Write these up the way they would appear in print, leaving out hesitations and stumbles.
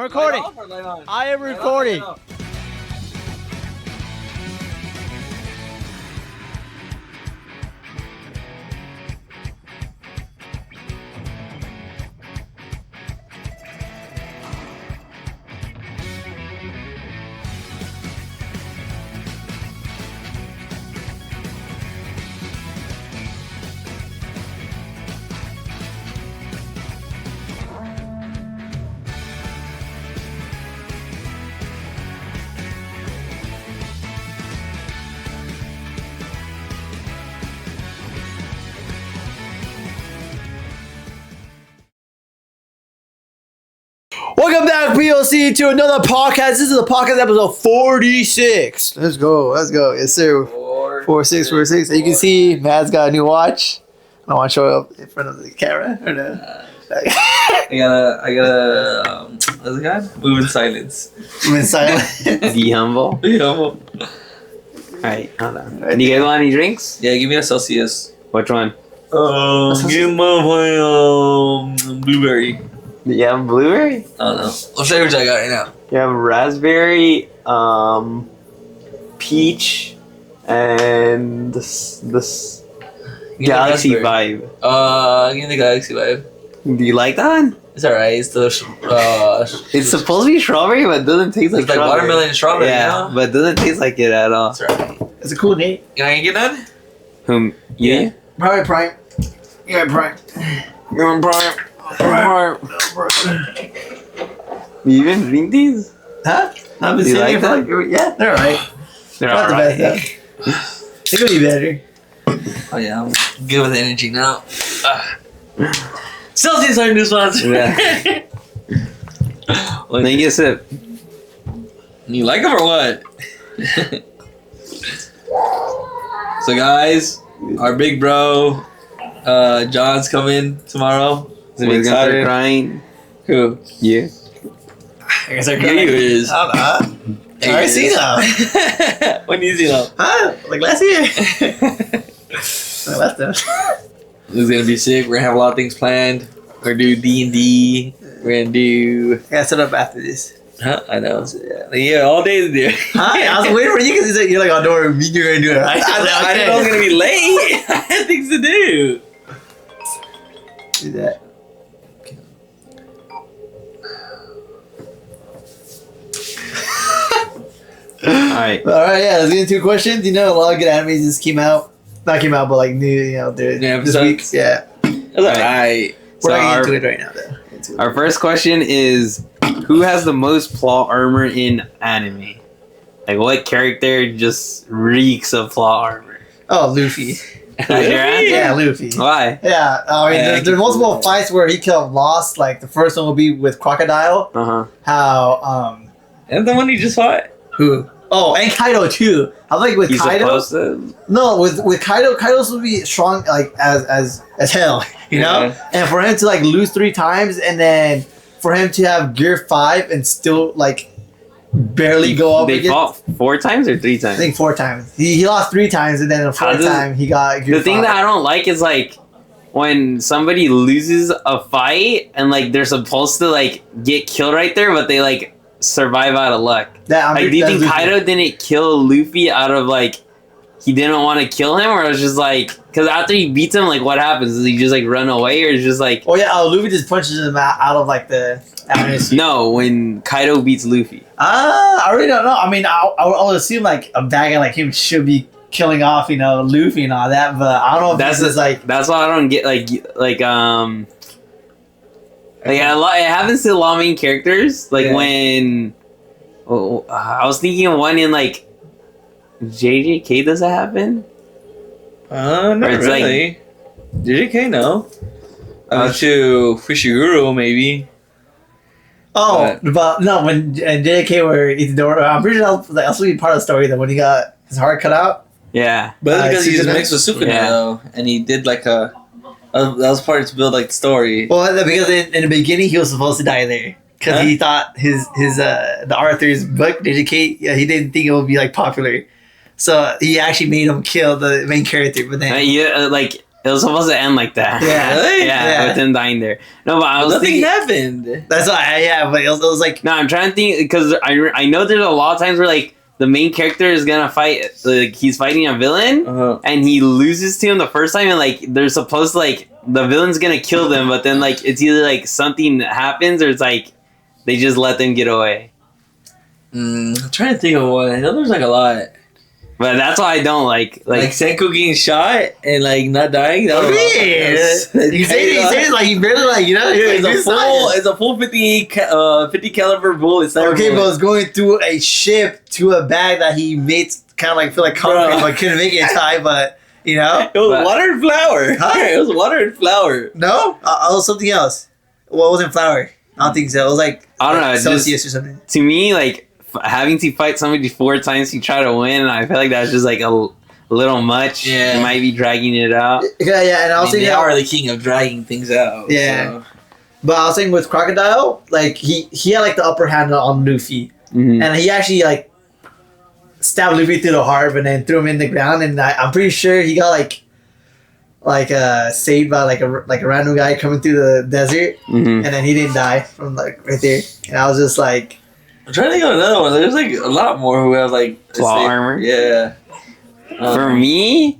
recording. Light off or light on? I am recording. Light off. Welcome back, PLC, to another podcast. This is the podcast episode 46. Let's go. Yes, sir. 46. You can see Matt's got a new watch. I don't want to show it up in front of the camera. Or no. I gotta, what's it called? Move in silence. I'm in silence. Be humble. Be humble. Alright, hold on. Do you guys want any drinks? Yeah, give me a Celsius. Which one? Give my blueberry. You have blueberry? I don't know. What flavors I got right now? You have raspberry, peach, and this Galaxy Vibe. Give me the Galaxy Vibe. Do you like that one? It's alright. It's delicious. It's supposed to be strawberry, but it doesn't taste like It's like strawberry. watermelon and strawberry, Yeah, you know? but it doesn't taste like it at all. It's alright. It's a cool name. You ain't get none? Whom? You? Probably Prime. Yeah, Prime. You're on Prime. Do you even drink these? Huh? I've been Do you saying like it for that? like, yeah, they're alright. They're Not alright. the best though. They could be better. Oh yeah, I'm good with energy now. Celsius our new sponsor. Yeah. Take a sip. You like them or what? So guys, our big bro, John's coming tomorrow. We're gonna start crying. Who? You? I guess I You is. I don't know. I already seen them. When you see them? Huh? Like last year. Last time. This is gonna be sick. We're gonna have a lot of things planned. We're gonna do D&D. We're gonna do. I gotta set up after this. Huh? I know. Yeah, all day to do. Huh? I was waiting for you because you're like, oh, don't worry, you're gonna do it, right? I didn't know I was gonna be late. I had things to do. do that. Alright. Alright, yeah, let's get into questions. You know, a lot of good animes just came out. Not came out, but like new, you know, this week. Yeah. It's alright. We're not our, getting into it right now, though. our first question is, who has the most plot armor in anime? Like, what character just reeks of plot armor? Oh, Luffy. That's your answer? Yeah, Luffy. Why? Yeah, I mean, there's multiple fights where he killed Lost. Like, the first one will be with Crocodile. Uh-huh. How, Isn't the one you just fought? who? Oh, and Kaido, too. I think with He's Kaido. supposed to... No, with Kaido's supposed to be strong, like, as hell, you know? Yeah. And for him to, like, lose 3 times, and then for him to have Gear 5 and still, like, barely go up They against... fought 4 times or 3 I times? think 4 times. He lost 3 times, and then the How 4th does- time he got Gear The thing 5. that I don't like is, like, when somebody loses a fight and, like, they're supposed to, like, get killed right there, but they, like, survive out of luck. Like, do you think Kaido didn't kill Luffy out of, like, he didn't want to kill him? Or it was just, like... Because after he beats him, like, what happens? Does he just, like, run away? Or is just, like... Oh, yeah, Luffy just punches him out of, like, the atmosphere. No, when Kaido beats Luffy. I really don't know. I mean, I would assume, like, a bad guy like him should be killing off, you know, Luffy and all that, but I don't know if That's this is, like... That's why I don't get, like, Like, it happens to a lot of main characters. Like, Yeah. when... Oh, I was thinking of one in, like... JJK, does that happen? Not Or it's really. JJK, no. I went to Fushiguro, maybe. Oh, but no, when JK were Itadori, I'm pretty sure that's be part of the story that when he got his heart cut out. Yeah. But that's because he just Sukuna? mixed with Sukuna, Yeah. though. And he did, like, that was part to build, like, the story. Well, because in the beginning he was supposed to die there because Huh? he thought the Arthur's book JK, yeah, he didn't think it would be like popular, so he actually made him kill the main character. But then Yeah, like It was supposed to end like that. Yeah. Really? Yeah, with him dying there. No, but I was Nothing thinking. happened. That's why. Yeah, but it was like. No, I'm trying to think because I know there's a lot of times where like the main character is gonna fight, like he's fighting a villain and he loses to him the first time, and like they're supposed to like the villain's gonna kill them, but then like it's either like something happens or it's like they just let them get away. I'm trying to think of one. I know there's like a lot. But that's why I don't like Senku getting shot and like not dying. That was You say it like you barely like, you know, it's a full 50 caliber bullet. Okay, but it's going through a ship to a bag that he made kind of like feel like concrete, but couldn't make it in time. But you know, it was water and flour. Huh? It was water and flour. No, it was something else. Well, it wasn't flour. I don't think so. It was like I don't know. Celsius just, or something. To me, like having to fight somebody 4 times to try to win, and I feel like that's just like a little much. Yeah, you might be dragging it out. Yeah, and I was thinking they are the king of dragging things out. Yeah, so. But I was saying with Crocodile, like he had like the upper hand on Luffy, and he actually like stabbed Luffy through the heart, and then threw him in the ground, and I'm pretty sure he got like saved by like a random guy coming through the desert, and then he didn't die from like right there, and I was just like. I'm trying to think of another one. There's like a lot more who have like claw armor. Yeah. For me,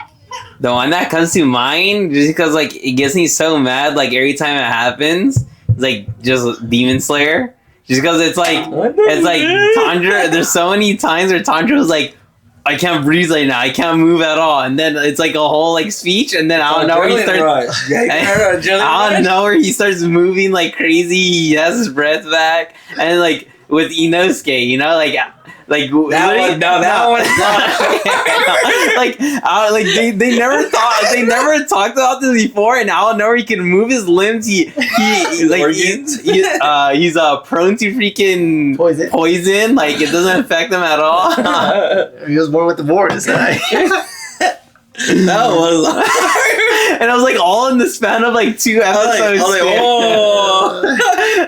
the one that comes to mind, just because like it gets me so mad, like every time it happens, it's like just Demon Slayer. Just because it's like Tanjiro. There's so many times where Tanjiro was like, I can't breathe right now. I can't move at all. And then it's like a whole like speech, and then I don't know where he starts. I don't know where he starts moving like crazy. He has his breath back, and like. With Inosuke, you know, like that one, they never talked about this before, and out of nowhere he can move his limbs. He's prone to freaking poison. Like it doesn't affect him at all. He was born with the board, this guy. That was and I was like all in the span of like 2 episodes.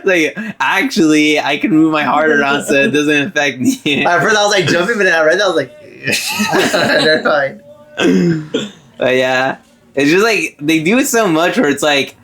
Like actually I can move my heart around so it doesn't affect me. At first I was like jumping, but then I read that I was like they're fine. But yeah, it's just like they do it so much where it's like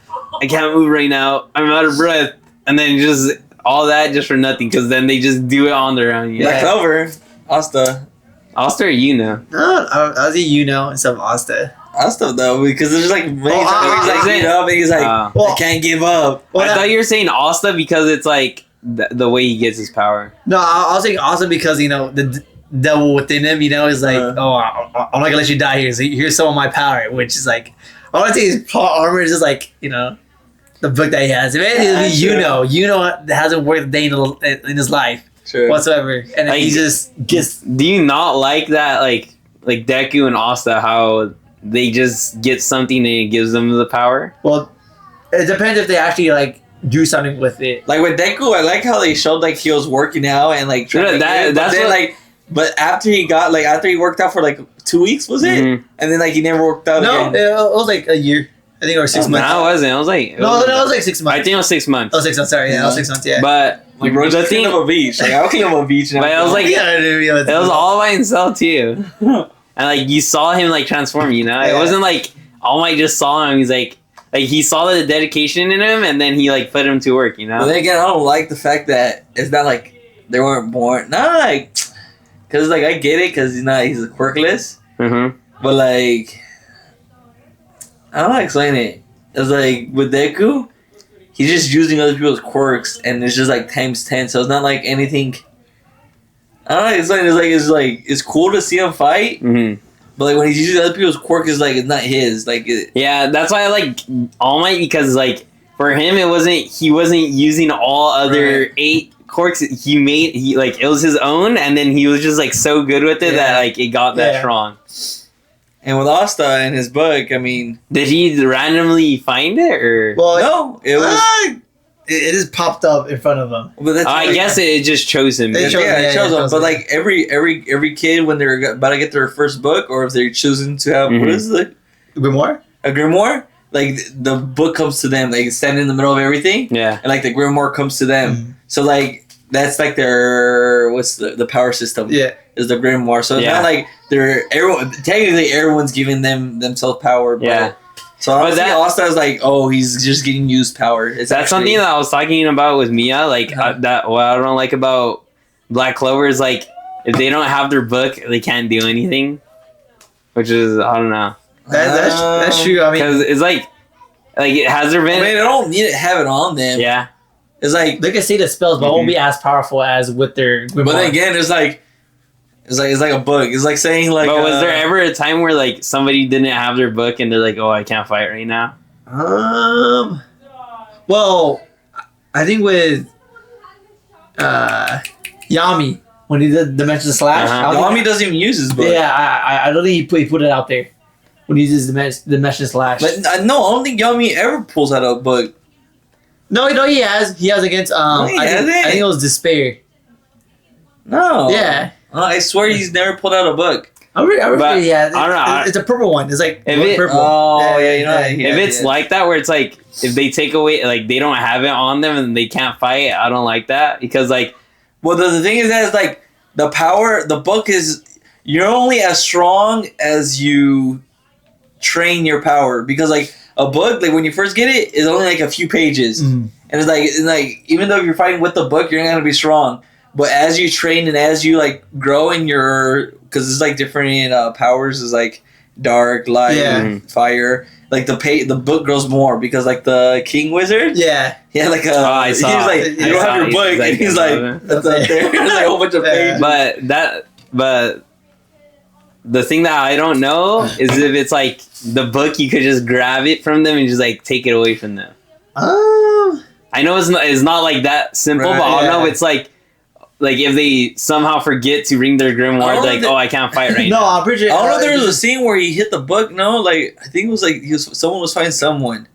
I can't move right now, I'm out of breath, and then just all that just for nothing because then they just do it on their own. Black Clover, Asta or Yuno? No, I was a Yuno instead of Asta. Asta though, because there's like many times he's like beat up and he's like, I can't give up. Well, I thought you were saying Asta because it's like the way he gets his power. No, I was saying Asta because you know the devil within him, you know, is like, I'm not gonna let you die here. So here's some of my power, which is like, I want to say his plot armor is just like, you know, the book that he has. If anything, Yuno hasn't worked a day in his life. Sure. Whatsoever, and like, he just gets. Do you not like that, like Deku and Asta, how they just get something and it gives them the power? Well, it depends if they actually like do something with it. Like with Deku, I like how they showed like he was working out and like trying but after he worked out for like 2 weeks, was it? And then like he never worked out again. No, it was like a year. I think, or 6 months. No, it wasn't. It was like it was like 6 months. I think it was 6 months. Oh, 6 months. Sorry, it was 6 months. Yeah, but. Like the thing of a beach. Like I'll clean up a beach. But it was like it was all by himself too, and like you saw him like transform. You know, it wasn't like All Might just saw him. He's like he saw the dedication in him, and then he like put him to work. You know. But then again, I don't like the fact that it's not like they weren't born. Not like because like I get it because he's quirkless. But like I don't know how to explain it. It's like with Deku. He's just using other people's quirks, and it's just like times 10. So it's not like anything. I don't know. It's cool to see him fight, but like when he's using other people's quirks, it's like it's not his. Like yeah, that's why I like All Might because like for him he wasn't using all other 8 quirks he like it was his own, and then he was just like so good with it that like it got that strong. And with Asta and his book, I mean... Did he randomly find it, or...? Well, no, it was... It just popped up in front of him. But I guess it just chose him. It chose him. But like every kid, when they're about to get their first book, or if they're choosing to have... What is it? Grimoire? A grimoire? Like, the book comes to them. They stand in the middle of everything. Yeah. And like, the grimoire comes to them. So like... That's like their the power system. Yeah, is the grimoire. So it's not like technically everyone's giving themselves power. But So honestly, Authur is like, oh, he's just getting used power. That's something that I was talking about with Mia. Like that. What I don't like about Black Clover is like if they don't have their book, they can't do anything. Which is I don't know. That's true. I mean, because it's like has there been? I mean, they don't need to have it on them. Yeah. It's like they can see the spells, but won't be as powerful as with their. But then again, it's like a book. It's like saying like. But was there ever a time where like somebody didn't have their book and they're like, "Oh, I can't fight right now"? Well, I think with Yami when he did Dimension Slash, Yami doesn't even use his book. Yeah, I don't think he put it out there when he uses Dimension Slash. But no, I don't think Yami ever pulls out a book. No, he has. He has against I think it was Despair. No. Yeah. I swear he's never pulled out a book. Yeah. I don't know. It's a purple one. It's like purple. Oh yeah, you know. If it's like that, where it's like if they take away, like they don't have it on them and they can't fight, I don't like that because like. Well, the thing is that it's like the power. The book is you're only as strong as you train your power because like. A book, like when you first get it, is only like a few pages, and it's like even though you're fighting with the book, you're not gonna be strong. But as you train and as you like grow in your, because it's like different powers, is like dark, light, fire. Like the book grows more because like the King Wizard, he had like he was like you don't have your book, and he's like that's up there. There's like a whole bunch of pages. But the thing that I don't know is if it's like the book, you could just grab it from them and just like take it away from them. I know it's not like that simple, but I don't know if it's like if they somehow forget to ring their grimoire, like I can't fight right now. No, I'm pretty sure. I don't know if there was a scene where he hit the book. No, like I think it was like someone was fighting someone.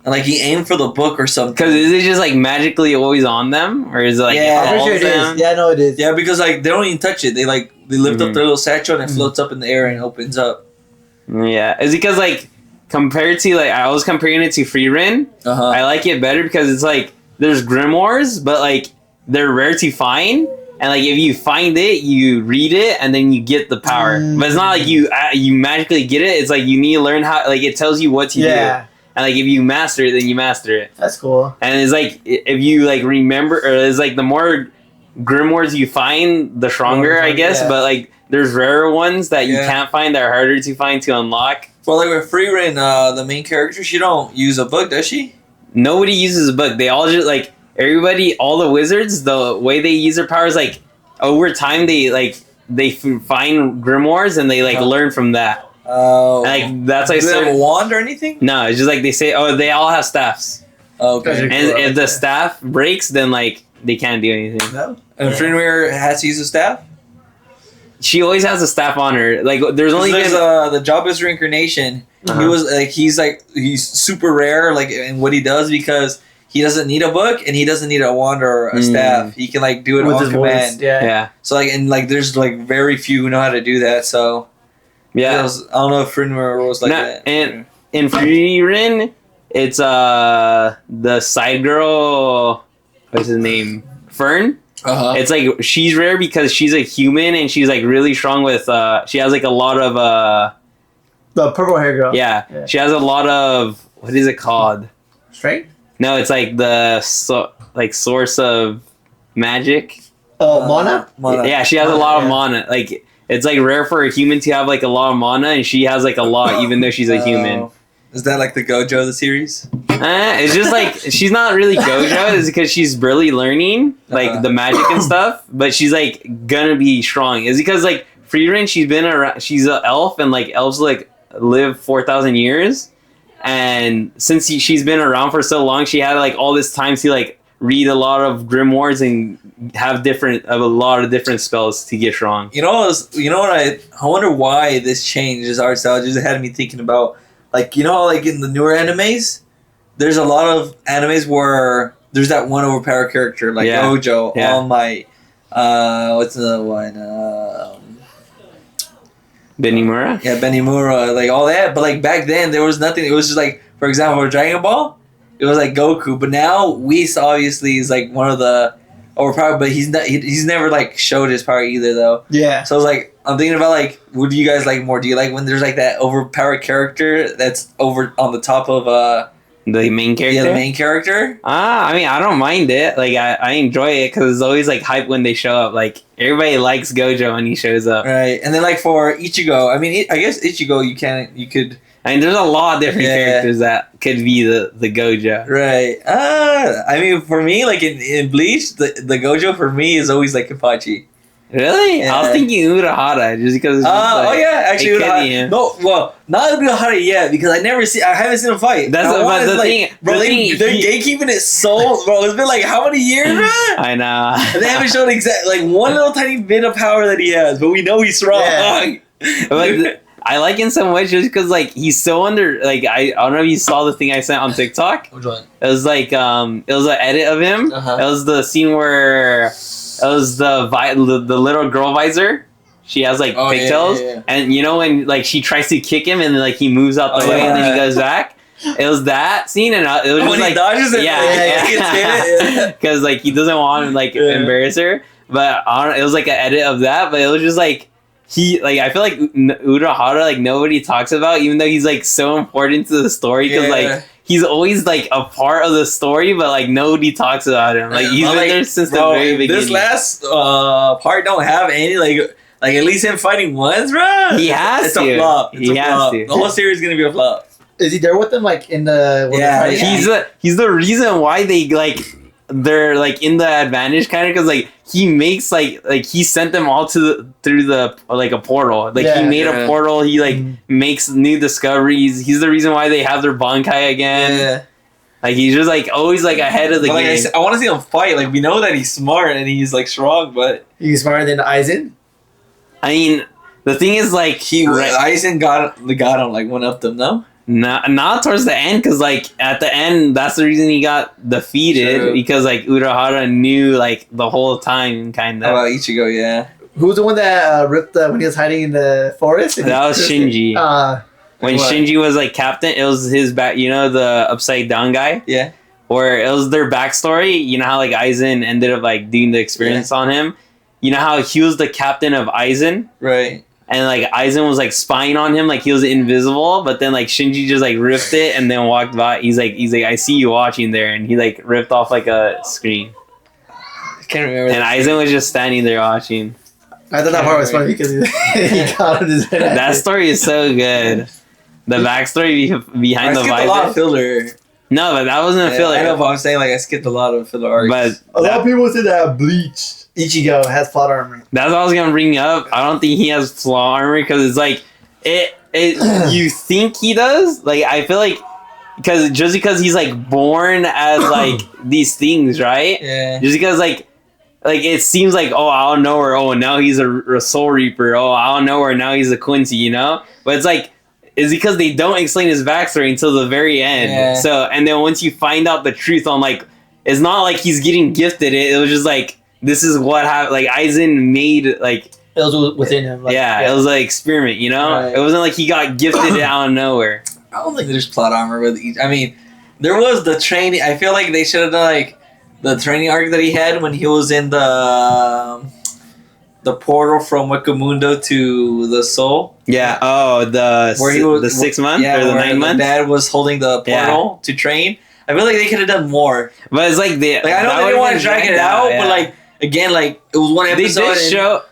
And like he aimed for the book or something. Because is it just like magically always on them, or is it like I'm pretty sure it is. Yeah, I know it is. Yeah, because like they don't even touch it. They lift up their little satchel and it floats up in the air and opens up. Yeah, it's because like compared to like I was comparing it to Free Rin. I like it better because it's like there's grimoires, but like they're rare to find. And like if you find it, you read it, and then you get the power. But it's not like you magically get it. It's like you need to learn how. Like it tells you what to do. And like if you master it, then you master it. That's cool. And it's like if you like remember, or it's like the more grimoires you find, the stronger, I guess. Yeah. But like there's rarer ones that you can't find that are harder to find to unlock. Well, like with Free Rin, the main character, she don't use a book, does she? Nobody uses a book. They all just like everybody, all the wizards. The way they use their powers, like over time, they find grimoires and they like learn from that. Oh, like that's like. Do they have a wand or anything? No, it's just like they say. Oh, they all have staffs. Okay. And if the staff breaks, then like they can't do anything. No. And Fenrir has to use a staff. She always has a staff on her. Like there's only the Jobless reincarnation. He was like he's super rare like in what he does because he doesn't need a book and he doesn't need a wand or a staff. He can like do it with on command. Yeah. So like and like there's like very few who know how to do that. So. Yeah, I don't know if Fenrir was like that. And in Free Rin, it's the side girl. What's his name? Fern. It's like she's rare because she's a human and she's like really strong with. She has like a lot of. The purple hair girl. Yeah, she has a lot of. What is it called? Strength. No, it's like the source of magic. Oh, mana. Yeah, she has a lot of mana. Like. It's like rare for a human to have like a lot of mana, and she has like a lot, even though she's a human. Is that like the Gojo of the series? It's just like she's not really Gojo. It's because she's barely learning like the magic and stuff, but she's like gonna be strong. It's because like Free Rin, she's been around. She's an elf, and like elves like live 4,000 years, and since she's been around for so long, she had like all this time to like read a lot of grimoires and have a lot of different spells to get strong. You know what I wonder why this changes art style. It just had me thinking about like like in the newer animes, there's a lot of animes where there's that one overpowered character like Gojo, All Might. What's another one? Benimura. Yeah, Benimura, like all that. But like back then, there was nothing. It was just like, for example, Dragon Ball. It was like Goku, but now Whis obviously is like one of the overpowered, but he's not. He's never like showed his power either, though. Yeah. So I was like, I'm thinking about like, what do you guys like more? Do you like when there's like that overpowered character that's over on the top of the main character? Yeah, the main character. I mean, I don't mind it. Like, I enjoy it because it's always like hype when they show up. Like, everybody likes Gojo when he shows up. Right, and then like for Ichigo, I mean, I guess Ichigo, you could. I mean, there's a lot of different characters that could be the Gojo. Right. I mean, for me, like in Bleach, the Gojo for me is always like Kenpachi. Really? Yeah. I was thinking Urahara just because. It's Oh yeah, actually Urahara. No, well, not Urahara yet because I haven't seen him fight. That's but the thing, bro. They're gatekeeping it so, bro. It's been like how many years, bro? I know. And they haven't shown like one little tiny bit of power that he has, but we know he's strong. Yeah. But I like him so much just because like he's so under. Like I don't know if you saw the thing I sent on TikTok. Which one? It was like it was an edit of him. Uh-huh. It was the scene where it was the little girl visor. She has like pigtails, and you know when like she tries to kick him and like he moves out the way and then he goes back. It was that scene, and it was just like he dodges it, yeah, because like he doesn't want to like embarrass her. But it was like an edit of that, but it was just like. I feel like Urahara, like nobody talks about, even though he's like so important to the story because like he's always like a part of the story, but like nobody talks about him. Like he's been there since the very beginning. This last part don't have any like at least him fighting once, bro. He has it's to. A flop. It's he a has flop. to. The whole series is gonna be a flop. Is he there with them like in the? He's the reason why they like. They're like in the advantage kind of because like he makes like he sent them all through the like a portal like he made a portal, he like makes new discoveries, he's the reason why they have their Bankai again. Like he's just like always like ahead of the game. I want to see him fight. Like we know that he's smart and he's like strong, but he's smarter than Aizen. I mean the thing is like Aizen got him like one up them, no? Not towards the end, because like at the end, that's the reason he got defeated. Because like Urahara knew like the whole time, kind of. How about Ichigo? Yeah. Who's the one that ripped when he was hiding in the forest? That was Shinji. When Shinji was like captain, it was his back. You know the upside down guy. Yeah. Where it was their backstory. You know how like Aizen ended up like doing the experience on him. You know how he was the captain of Aizen. Right. And like Aizen was like spying on him, like he was invisible, but then like Shinji just like ripped it and then walked by. He's like, I see you watching there, and he like ripped off like a screen. I can't remember. And Aizen was just standing there watching. I thought that part was funny because he caught his head. That story is so good. The backstory behind the visor. I skipped a lot of filler. No, but that wasn't a filler. I know, but I'm saying like I skipped a lot of filler arcs. But a lot of people say that Bleach Ichigo has plot armor. That's what I was gonna bring up. I don't think he has plot armor because it's like it. You think he does? Like I feel like because he's like born as like these things, right? Yeah. Just because like it seems like out of nowhere. Oh, now he's a Soul Reaper. Oh, out of nowhere now he's a Quincy. You know, but it's like. Is because they don't explain his backstory until the very end. Yeah. So, and then once you find out the truth on like, it's not like he's getting gifted it. It was just like, this is what happened. Like Aizen made like. It was within him. Like, it was an experiment, you know? Right. It wasn't like he got gifted it out of nowhere. I don't think there's plot armor with each. I mean, there was the training. I feel like they should have done like the training arc that he had when he was in the portal from Wakamundo to the Soul. Yeah. Oh, the 6 months or the 9 months. Dad was holding the portal to train. I feel like they could have done more. But it's like I know they didn't want to drag it out, but like again, like it was one episode. They did show.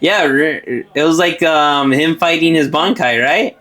Yeah, it was like him fighting his Bankai, right?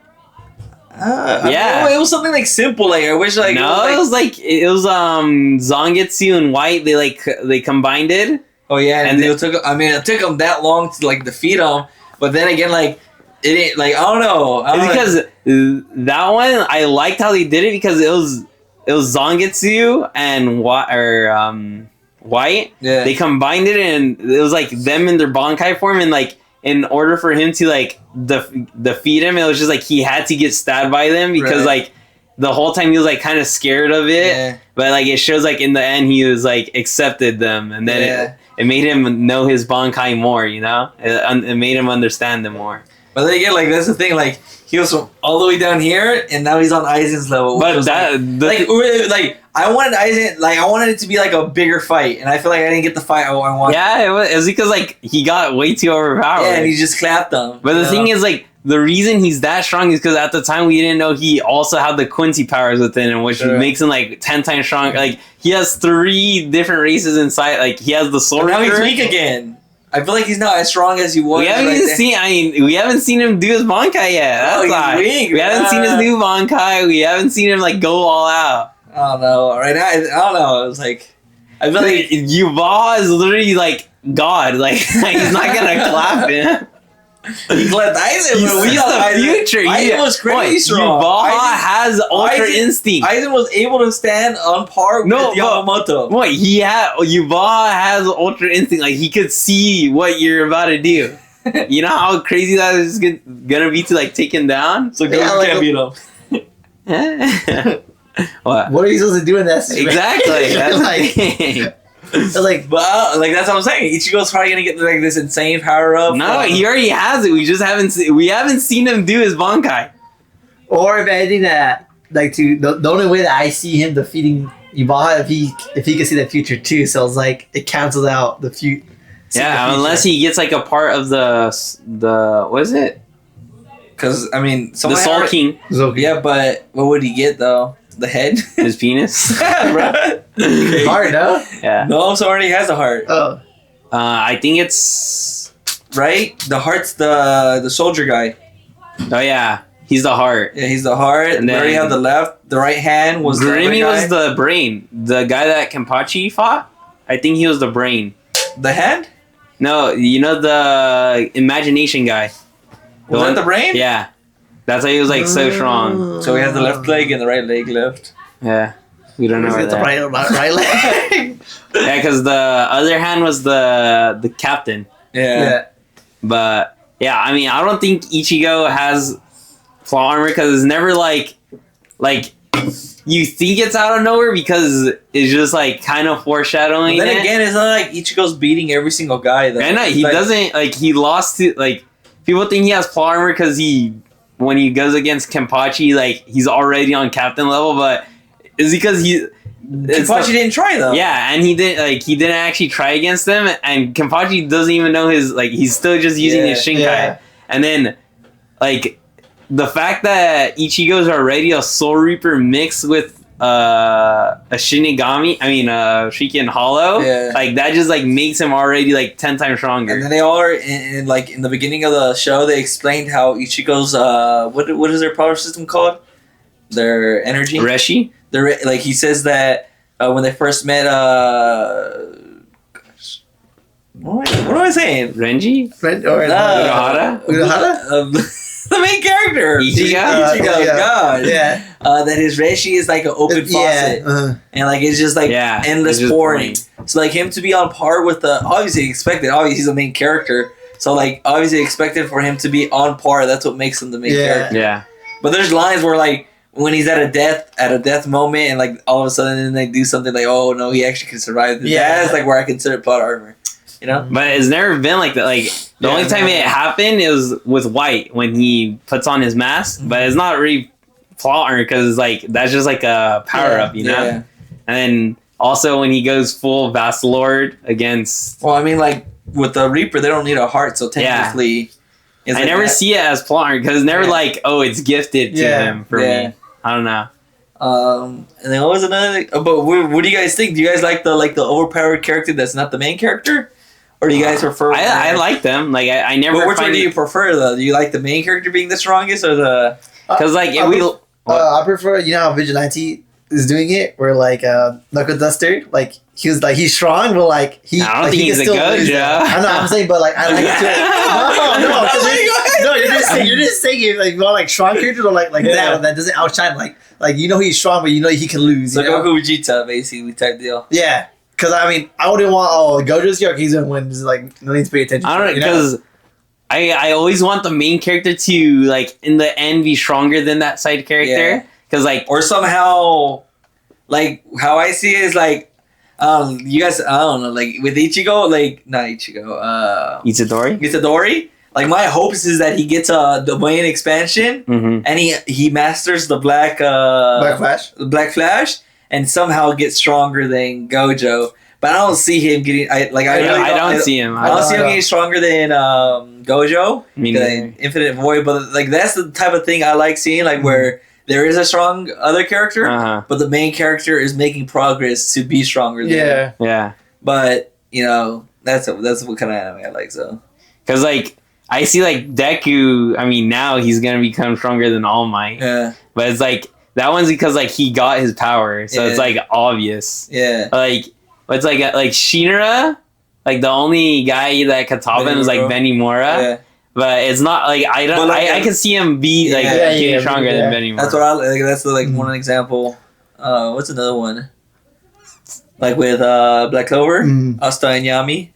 It was something like simple. Like I wish like it was Zangetsu and White. They combined it. Oh yeah, and it took them that long to like defeat him, but then again, like it ain't like I don't know. Because that one I liked how they did it because it was Zangetsu and White. Yeah, they combined it and it was like them in their Bankai form, and like in order for him to like defeat him, it was just like he had to get stabbed by them because like. The whole time he was like kind of scared of it, but like it shows like in the end he was like accepted them, and then it made him know his Bankai more, you know. It made him understand them more. But then again, like that's the thing. Like he was from all the way down here, and now he's on Aizen's level. But that like I wanted Aizen, like I wanted it to be like a bigger fight, and I feel like I didn't get the fight I wanted. Yeah, it was because like he got way too overpowered. Yeah, and he just clapped them. But the thing is, like, the reason he's that strong is because at the time we didn't know he also had the Quincy powers within him, which makes him like 10 times stronger. Like he has 3 different races inside. Like he has the Soul Reaper. Now he's weak again. I feel like he's not as strong as he was. We haven't seen him do his Bankai yet. That's why. We haven't seen his new Bankai. We haven't seen him like go all out. I don't know. Right now, I don't know. It's like I feel like Yuval is literally like God. Like he's not gonna clap him. He clapped Aizen. He's the future. Aizen was crazy strong. Yuval has Ultra Instinct. Aizen was able to stand on par with Yamamoto. What Yuval has Ultra Instinct. Like he could see what you're about to do. You know how crazy that is gonna be to like take him down. So Goku can't beat him. What are you supposed to do in that situation? Exactly. That's like, but like that's what I'm saying. Ichigo's probably gonna get like this insane power up. No, he already has it. We just haven't seen him do his Bankai. Or if anything that like the only way that I see him defeating Yuval if he can see the future too. So it's like it cancels out the future. Yeah, unless he gets like a part of the what is it? Because I mean, the Soul King. Yeah, but what would he get though? The head? His penis? Heart, no? Yeah. No, so already has a heart. Oh. I think it's... Right? The heart's the soldier guy. Oh, yeah. He's the heart. Yeah, he's the heart. And then already have the left. The right hand was Grimmy was the brain. The guy that Kenpachi fought? I think he was the brain. The hand? No, you know the imagination guy. Was that the brain? Yeah. That's why he was like so strong. So he has the left leg and the right leg left. Yeah. We don't know where the right leg. Yeah, because the other hand was the captain. Yeah. But yeah, I mean, I don't think Ichigo has plot armor because it's never like you think it's out of nowhere because it's just like kind of foreshadowing. But then again, it's not like Ichigo's beating every single guy. Though. I know he doesn't like he lost to like people think he has plot armor because when he goes against Kenpachi, like he's already on captain level, but it's because Kenpachi didn't try though. Yeah, and he didn't actually try against him, and Kenpachi doesn't even know his he's still just using his Shinkai. Yeah. And then like the fact that Ichigo's already a Soul Reaper mixed with a Shinigami, Shiken Hollow, like that just like makes him already like 10 times stronger. And then they all are in the beginning of the show they explained how Ichigo's what is their power system called? Their energy? Reshi? Like he says that when they first met what am I saying? Renji? Unohara? The main character, Ichigo, God, that his Reshi is like an open faucet, and like it's just like endless pouring. So like him to be on par with obviously he's the main character, so like obviously expected for him to be on par. That's what makes him the main character. Yeah. But there's lines where like when he's at a death moment, and like all of a sudden they do something like, oh no, he actually can survive. That's like where I consider plot armor. You know? But it's never been like that. Like the only time it happened, it was with White when he puts on his mask. But it's not really plot armor because like that's just like a power up, you know. Yeah. And then also when he goes full Vast Lord against. Well, I mean, like with the Reaper, they don't need a heart, so technically, I never see it as plot armor because it's never like it's gifted to him for me. I don't know. And then what was another? But what do you guys think? Do you guys like the overpowered character that's not the main character? Or do you guys prefer? I like them. Like I never. But which one do you prefer though? Do you like the main character being the strongest or the? Because like I prefer how Vigilante is doing it, where like Knuckle Duster, like he's strong, but like I don't think he's a Gojo. I know I'm saying, but like I like it. No, you're just saying it like more like strong characters or like that doesn't outshine like he's strong, but he can lose. So Goku Vegeta basically type deal. Yeah. Because, I wouldn't want, Gojo's here, he's going to win. Just, no need to pay attention. I don't know, because I always want the main character to, like, in the end, be stronger than that side character. Because, or somehow, like, how I see it is, like, you guys, I don't know, like, with Ichigo, like, not Ichigo, Itadori? Itadori, like my hopes is that he gets a domain expansion and he masters the Black Flash, and somehow gets stronger than Gojo. But I don't see him getting. I don't see him. I don't see him getting stronger than Gojo. Infinite Void, but like that's the type of thing I like seeing, like where there is a strong other character, but the main character is making progress to be stronger. Than him. But you know, that's what kind of anime I like. So, because like I see like Deku. I mean, now he's gonna become stronger than All Might. Yeah, but it's like that one's because like he got his power, so it's like obvious. Yeah, like. It's like Shinra, like the only guy that could top him is like Benimura, but it's not like I can see him be like getting stronger than Benimura. That's what I like. That's like one example. What's another one? Like with Black Clover, Asta and Yami.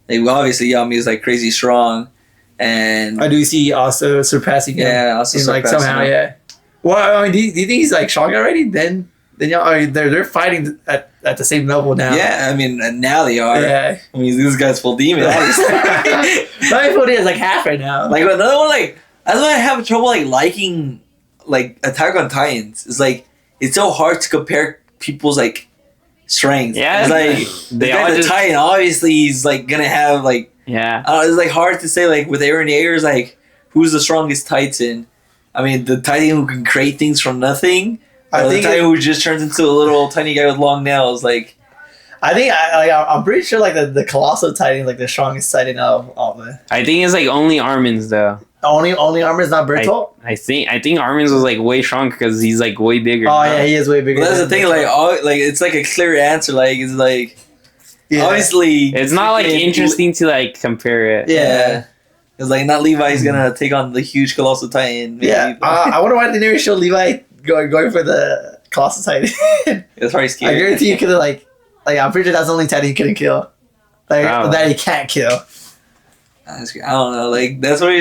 Like obviously Yami is like crazy strong, and I do see Asta surpassing him. Yeah, also like somehow. Him. Yeah. Well, I mean, do you think he's like strong already? Then y'all they're fighting at the same level now. Yeah, I mean now they are. Yeah, I mean this guy's full demon. My full demon is like half right now. Like another one, like that's why I have trouble like liking like Attack on Titans. It's like it's so hard to compare people's like strengths. Yeah, it's like the guy the Titan obviously he's like gonna have like it's like hard to say like with Eren Yeager's like who's the strongest Titan. I mean the Titan who can create things from nothing. I think the Titan who just turns into a little tiny guy with long nails, like. I'm pretty sure like the Colossal Titan is like the strongest Titan of all the. I think it's like only Armin's though. Only Armin's not Bertolt. I think Armin's was like way stronger because he's like way bigger. Oh yeah, he is way bigger. But that's the thing, like it's like a clear answer. Like it's like obviously it's not like interesting to like compare it. Yeah. It's like not Levi's gonna take on the huge Colossal Titan. Maybe. Yeah, I wonder why they never show Levi going for the Colossal Titan. It's probably scary. I guarantee you could have like I'm pretty sure that's the only Titan he couldn't kill. Like that he can't kill. I don't know. Like that's why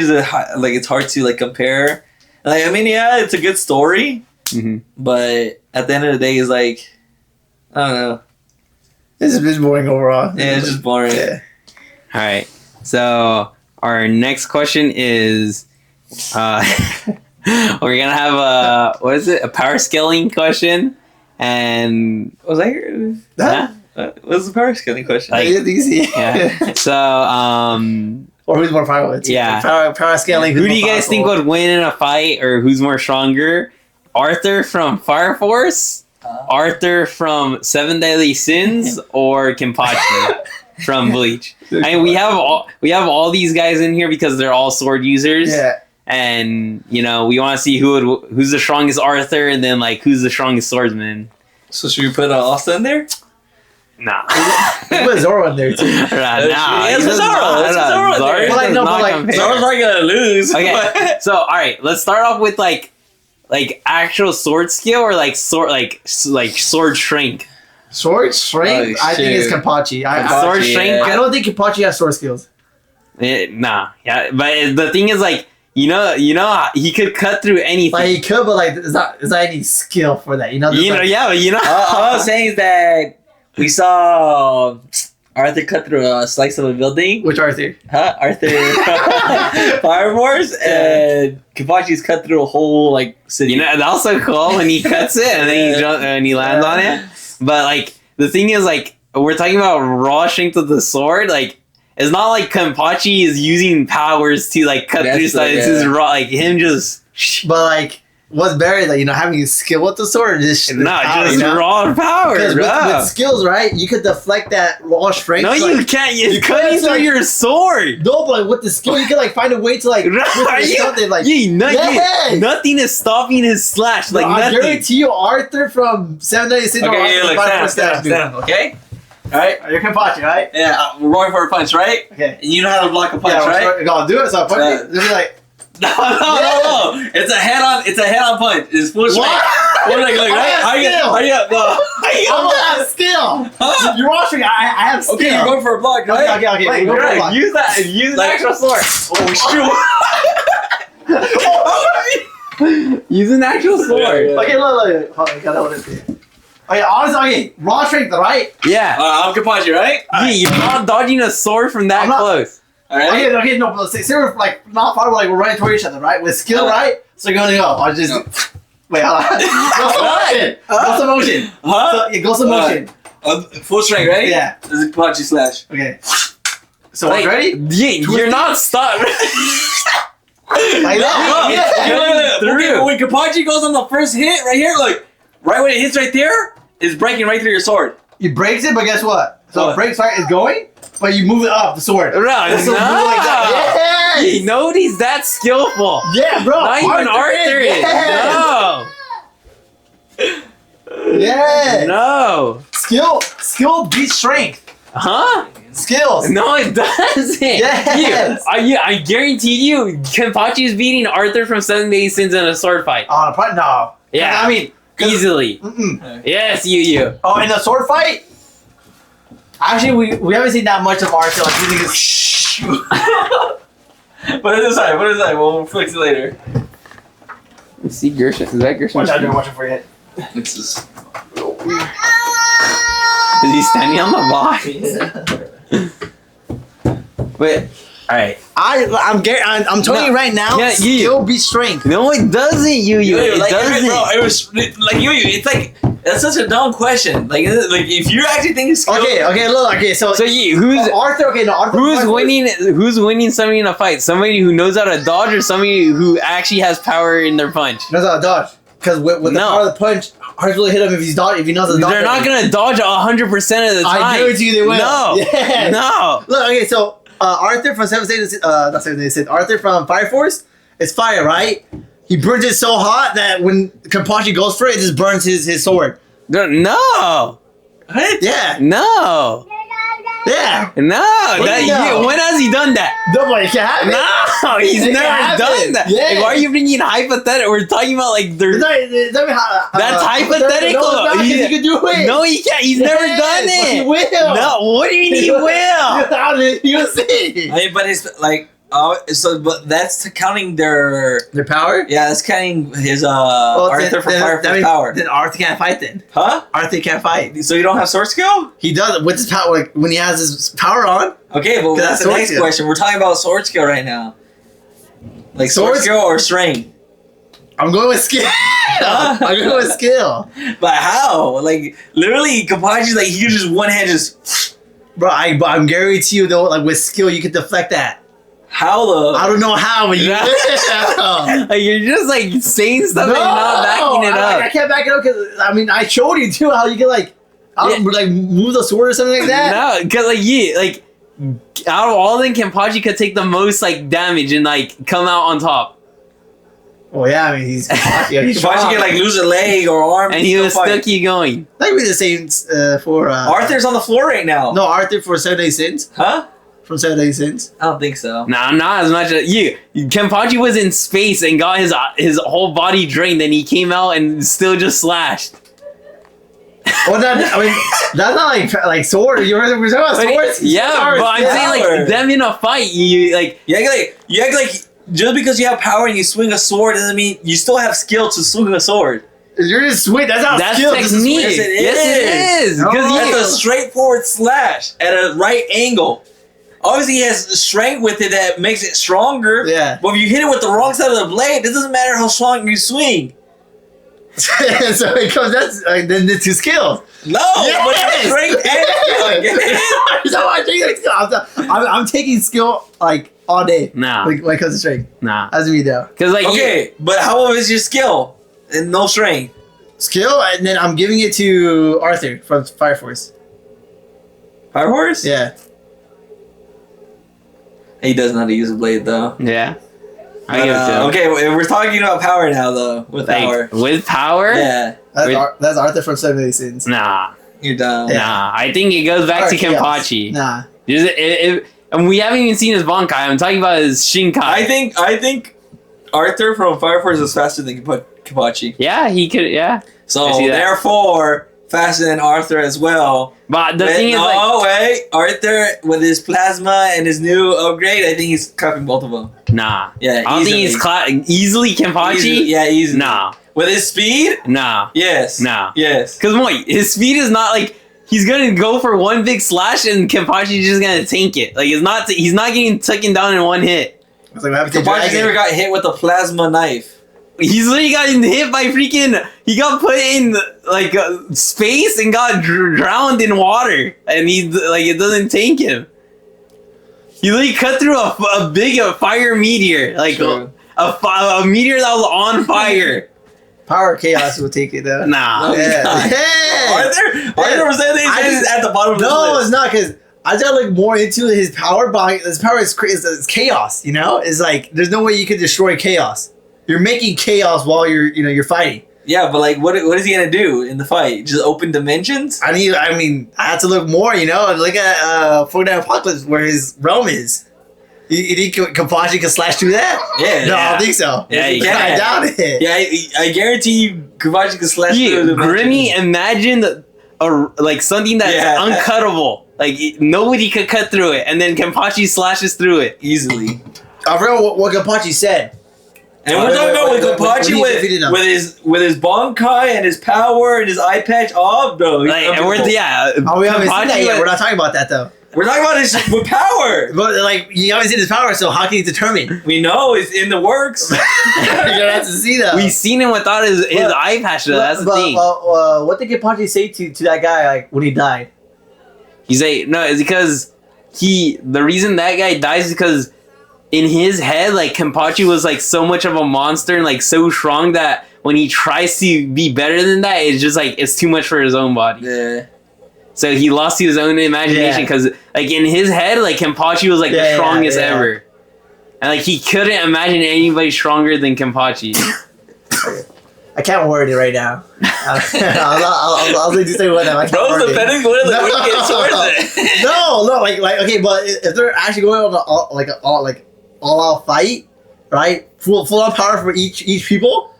like it's hard to like compare. Like I mean, yeah, it's a good story, but at the end of the day, it's like I don't know. It's just boring overall. Yeah, it's just boring. Yeah. All right. So our next question is, we're gonna have a power scaling question, and was I here? What's the power scaling question? Like, easy. Yeah. So or who's more powerful? Yeah. Power scaling. Who do you guys think would win in a fight, or who's more stronger? Authur from Fire Force, Authur from Seven Deadly Sins, or Kenpachi from Bleach? I mean, we have all these guys in here because they're all sword users. Yeah. And you know, we want to see who's the strongest Authur, and then like who's the strongest swordsman. So should we put Asta in there? Nah. Put Zoro in there too. It's Zoro. Zoro's not gonna lose. Okay. So all right, let's start off with like actual sword skill or like sword strength. Sword strength? I think it's Kenpachi. Sword strength. I don't think Kenpachi has sword skills. Nah. Yeah, but the thing is like. You know, he could cut through anything. Like he could, but like, it's not any skill for that. But all I'm saying is that we saw Authur cut through a slice of a building. Which Authur? Authur Fire Force, and Kenpachi's cut through a whole like city. You know, that's so cool when he cuts it and then he lands on it. But like the thing is, like we're talking about raw strength of the sword, like. It's not like Kenpachi is using powers to like cut through stuff. It's just raw, like him just. But like, what's better, like having skill with the sword, or just raw power? Because with skills, right, you could deflect that raw strength. No, you can't. You're cutting through your sword. No, but with the skill, you can like find a way to like. Nothing is stopping his slash. Like nothing. I guarantee you, Authur from Seven Deadly Sins. Okay, stand. Okay. Alright? You're Kenpachi, right? Yeah, we're going for a punch, right? Okay. And you know how to block a punch, right? Go do it, so punch it. Just be like... No. It's a head-on punch. It's full strength. What? Look, right? Hurry up. No. I have skill. Huh? You're watching. I have skill. Okay, you're going for a block, right? Okay. Wait, go for a block. Use an actual sword. Oh, shoot. Use an actual sword. Yeah. Okay, look. Hold on, I gotta hold it here. Okay, honestly, raw strength, right? Yeah. I'm Kenpachi, right? Yeah, you're not dodging a sword from that close. Alright? Okay, no, but say we're like not far, like we're running toward each other, right? With skill, right? So you're gonna go. I'll just wait. Hold on. Go some motion. Huh? So, yeah, go some motion. Full strength, right? Yeah. This is Kenpachi slash. Okay. So Like, ready? You're not stuck. Like that. Okay, when Kenpachi goes on the first hit right here, look, right when it hits right there, it's breaking right through your sword. You breaks it, but guess what? So it breaks right, it's going, but you move it up the sword. No, So move it like that. Yes. Nobody's that skillful. Yeah, bro. Not even Arthur is. Yeah. No. Skill beats strength. Huh? Skills. No, it doesn't. Yes. I guarantee you, Kenpachi is beating Arthur from 7 Days Sins in a sword fight. Probably no. Yeah, I mean, easily. Yes, you. Oh, in a sword fight? Actually, we haven't seen that much of Arthur. Like, we think Put it aside. We'll fix it later. Let's see Gershon. Is that Gershon? watch out, don't watch it for you. This is... Is he standing on the box? But alright. I'm telling you right now, Yeah, skill beats strength. No, it doesn't, It like, doesn't. Bro, it was like it's like that's such a dumb question. Like if you actually think it's skill, Okay, look, so who's Arthur? Okay, no, Arthur. who's winning? Who's winning somebody in a fight? Somebody who knows how to dodge, or somebody who actually has power in their punch? Knows how to dodge. Because with the power of the punch, hard to really hit him if he knows how to dodge. They're not gonna dodge 100% of the time. I guarantee you they will. No, Yes. no. Look, okay, so Arthur from Arthur from Fire Force is fire, right? He burns it so hot that when Kenpachi goes for it, it just burns his sword. No. What? Yeah. No. Yeah. No. When has he done that? Nobody can have it. No, he's It never can done happen. that. Yeah. Like, why are you bringing hypothetical? We're talking about like there's. That's hypothetical. No, he can do it. No, he can't. He's never done But it. he will. No, what do you mean he will? You'll see. I mean, but it's like but that's counting their power? Yeah, that's counting his Arthur from Fire Force power. Then Arthur can't fight then. Huh? Arthur can't fight. So you don't have sword skill? He does it with his power, like when he has his power on. Okay, but that's the sword next skill. question. We're talking about sword skill right now. Like sword skill or strength? I'm going with skill. I'm going with skill. But how? Like literally, Kenpachi's like he could just one hand just. Bro, I'm guarantee you though, like with skill you can deflect that. How though? I don't know how, but you will. Like, you're just like saying stuff and you're not backing it up. I can't back it up because I showed you too how you can like move the sword or something like that. No, because like out of all of them, Kenpachi could take the most like damage and like come out on top. Well, yeah, I mean he's Kenpachi can like lose a leg or arm, and he will still keep going. That would be the same for Arthur's on the floor right now. No, Arthur for 7 Days Sins. Huh? From 7 Days Sins. I don't think so. Nah, not as much as you. Kenpachi was in space and got his whole body drained, and he came out and still just slashed. Well, that's not like sword. We're talking about swords. Yeah, but I'm saying like them in a fight. You act like just because you have power and you swing a sword doesn't mean you still have skill to swing a sword. You're just swing. That's not skill. Technique. Yes, it is. Yes, it is. No. That's a straightforward slash at a right angle. Obviously, he has strength with it that makes it stronger. Yeah. But if you hit it with the wrong side of the blade, it doesn't matter how strong you swing. So it comes. That's then the two skills. No, but it's strength and skill. I'm taking skill like all day. Nah. Like when it comes to strength. Nah. As we know. Because like Okay, but how is your skill and no strength? Skill, and then I'm giving it to Arthur from Fire Force. Fire Horse? Yeah. He doesn't know how to use a blade though. Yeah. I give it to him. Okay, we're talking about power now though. With Like, power. with power? Yeah. That's Arthur from 7 Days Sins. Nah. You're dumb. Yeah. Nah. I think it goes back to Kenpachi. Nah. And we haven't even seen his Bankai. I'm talking about his Shinkai. I think Arthur from Fire Force is faster than Kenpachi. Yeah, he could. Yeah. So I see that. therefore, faster than Arthur as well. But the thing is, Arthur with his plasma and his new upgrade, I think he's cupping both of them. nah. Yeah, I don't think he's easily Kenpachi. Easily. Nah. With his speed, Nah. yes. Nah. Yes. Because wait, his speed is not like he's gonna go for one big slash and Kenpachi's just gonna tank it. Like, he's not getting taken down in one hit. It's like, what happened to Kenpachi Dragon? never got hit with a plasma knife. He's literally got hit by freaking. He got put in like space and got drowned in water, and he like it doesn't tank him. He literally cut through a big fire meteor, like a meteor that was on fire. Power Chaos will take it though. Nah. Yeah. Arthur was at the bottom of the list. No, it's not, because I just gotta look more into his power. His power is crazy. It's chaos. You know, it's like there's no way you can destroy chaos. You're making chaos while you're fighting. Yeah, but like, what is he gonna do in the fight? Just open dimensions? I have to look more. Look at Fortnite Apocalypse where his realm is. You think Kenpachi can slash through that? Yeah. No, I don't think so. Yeah, you I can. doubt it. Yeah, I guarantee you, Kenpachi can slash through the Grimmy, imagine like something that's uncuttable. Like nobody could cut through it, and then Kenpachi slashes through it easily. I forgot what Kenpachi said. And we're talking about with Kenpachi with his Bonkai and his power and his eye patch off, bro. Like, and we haven't seen that yet. We're not talking about that though. We're talking about his with power. But like, you haven't seen his power, so how can you determine? We know it's in the works. You're gonna have to see that. We've seen him without his eye patch though. That's the thing. What did Kenpachi say to that guy like when he died? He's like, no, it's because the reason that guy dies is because in his head, like, Kenpachi was like so much of a monster and like so strong that when he tries to be better than that, it's just like it's too much for his own body. Yeah. So he lost his own imagination because like in his head, like Kenpachi was like the strongest ever, and like he couldn't imagine anybody stronger than Kenpachi. I can't word it right now. I'll just say what I can't Bro's word defending one of the weakest swords. No, like okay, but if they're actually going on all out fight, right? Full on power for each people.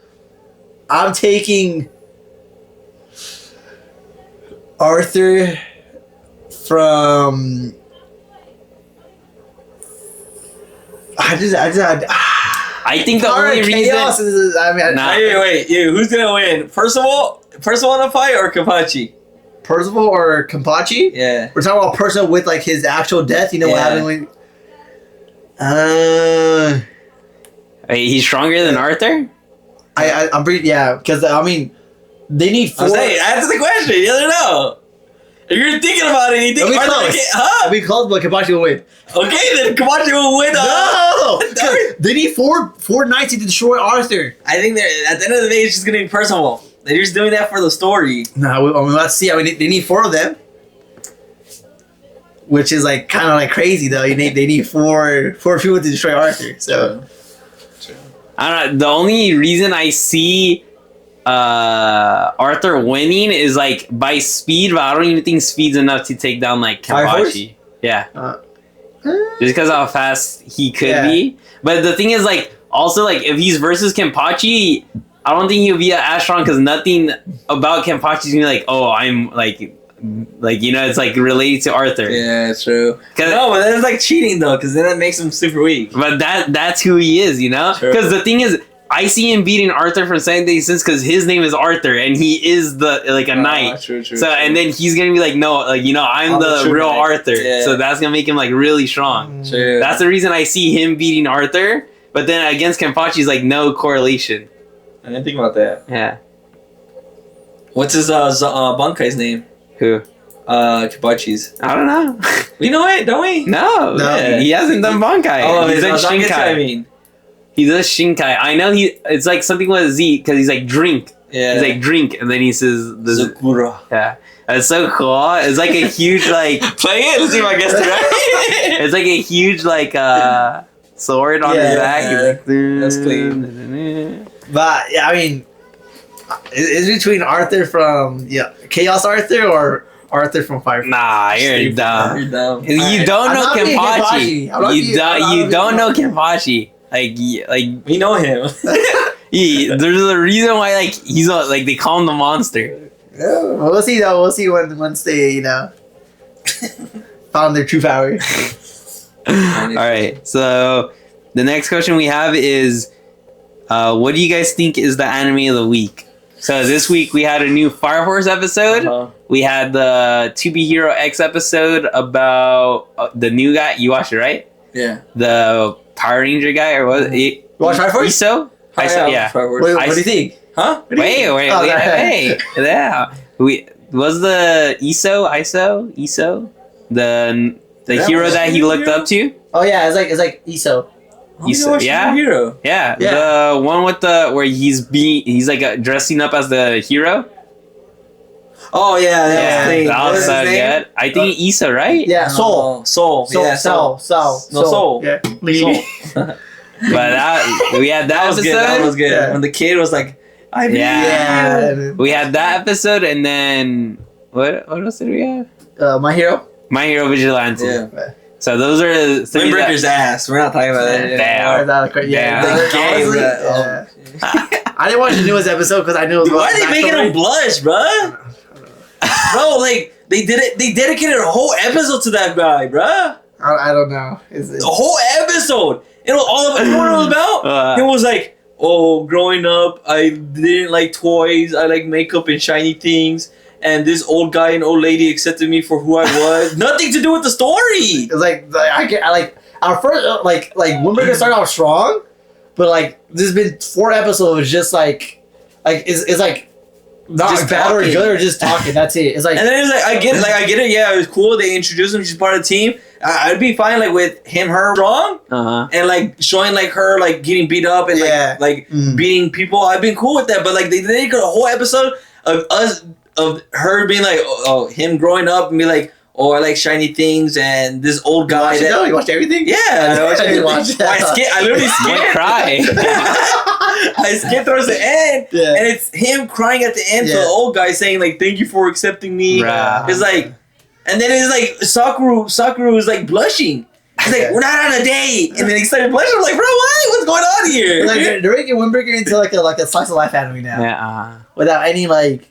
I'm taking Authur from. I think the only reason. Wait, who's gonna win? Percival in a fight or Kenpachi? Percival or Kenpachi? Yeah. We're talking about Percival with like his actual death. You know what happened when. Wait, he's stronger than Authur? I'm pretty because they need 4. I'm saying, answer the question. You don't know. If you're thinking about it, you think Authur It'll be close, but Kenpachi will win. Okay, then Kenpachi will win. No, they need four knights to destroy Authur. I think they're at the end of the day, it's just gonna be Percival. They're just doing that for the story. No, let's see. They need 4 of them, which is like kind of like crazy though. They need four people to destroy Authur. So I don't know. The only reason I see Authur winning is like by speed, but I don't even think speed's enough to take down like Kenpachi. Yeah, just because how fast he could be. But the thing is, like, also like if he's versus Kenpachi, I don't think he'll be as strong because nothing about Kenpachi's gonna be like, oh, I'm like it's like related to Authur. Yeah, it's true. No, but that's like cheating though, because then that makes him super weak. But that's who he is, you know. Because the thing is, I see him beating Authur from 7 Days Since because his name is Authur and he is the a knight. True. And then he's gonna be like, no, like I'm the real knight. Authur. Yeah. So that's gonna make him like really strong. True. That's the reason I see him beating Authur. But then against Kenpachi is like no correlation. I didn't think about that. Yeah. What's his Bankai's name? Who? Kenpachi's. I don't know. We know it, don't we? No. He hasn't done Bankai. Oh, he's done Shinkai. I mean. He does Shinkai. I know it's like something with a Z because he's like drink. Yeah. He's like drink, and then he says Zakura. Yeah. It's so cool. It's like a huge like play it. Let's see if I guessed it right. It's like a huge like sword on his back. Like, that's clean. But is between Authur from Chaos Authur or Authur from Fire? Nah, you're dumb. You're dumb. You don't know Kenpachi. You don't know Kenpachi. Like we know him. There's a reason why like he's like they call him the monster. Yeah, well, we'll see though. We'll see once they found their true power. All right. So the next question we have is, what do you guys think is the anime of the week? So this week we had a new Fire Force episode. We had the To Be Hero X episode about the new guy. You watched it, right? Yeah. The Power Ranger guy, or what? You watch Fire Force? ISO? Yeah. Wait, what do you think? Huh? Wait. Yeah. Was the ISO? The hero that he looked up to? Oh yeah, it's like ISO. ISO, yeah. Hero. Yeah, the one with where he's like dressing up as the hero. Oh yeah, that was so good. I think ISO, right? Yeah, Soul. Soul. Yeah, Soul. Yeah. Soul. But we had that episode. That was good. Yeah. When the kid was like, Yeah. We had that episode, and then what else did we have? My Hero. My Hero Vigilante. Yeah. So those are the three. Windbreaker's ass. We're not talking about that. I didn't watch the newest episode because I knew it was. Why are they making him blush, bro? Bro, like they did it. They dedicated a whole episode to that guy, bro. I don't know. A whole episode. It was all about. You know what it was about? It was like, oh, growing up, I didn't like toys. I like makeup and shiny things. And this old guy and old lady accepted me for who I was. Nothing to do with the story. It's like I our first like Windbreaker started off strong, but like there's been 4 episodes just like it's like not Just bad or talking. good or just talking. That's it. It's like And then it's like I get it. Yeah, it was cool. They introduced him. She's part of the team. I'd be fine like with her wrong and like showing like her like getting beat up and like beating people. I've been cool with that. But like they did a whole episode of her being like him growing up and be like, oh, I like shiny things and this old guy. You watched everything? Yeah, I didn't watch that. I literally skipped. Cry. I skipped towards the end, and it's him crying at the end to the old guy saying like, "Thank you for accepting me." Right. It's like, and then it's like Sakura is like blushing. He's like, "We're not on a date," and then he started blushing. I'm like, "Bro, what? What's going on here?" Like they're making Windbreaker into like a slice of life anime now. Yeah. Without any like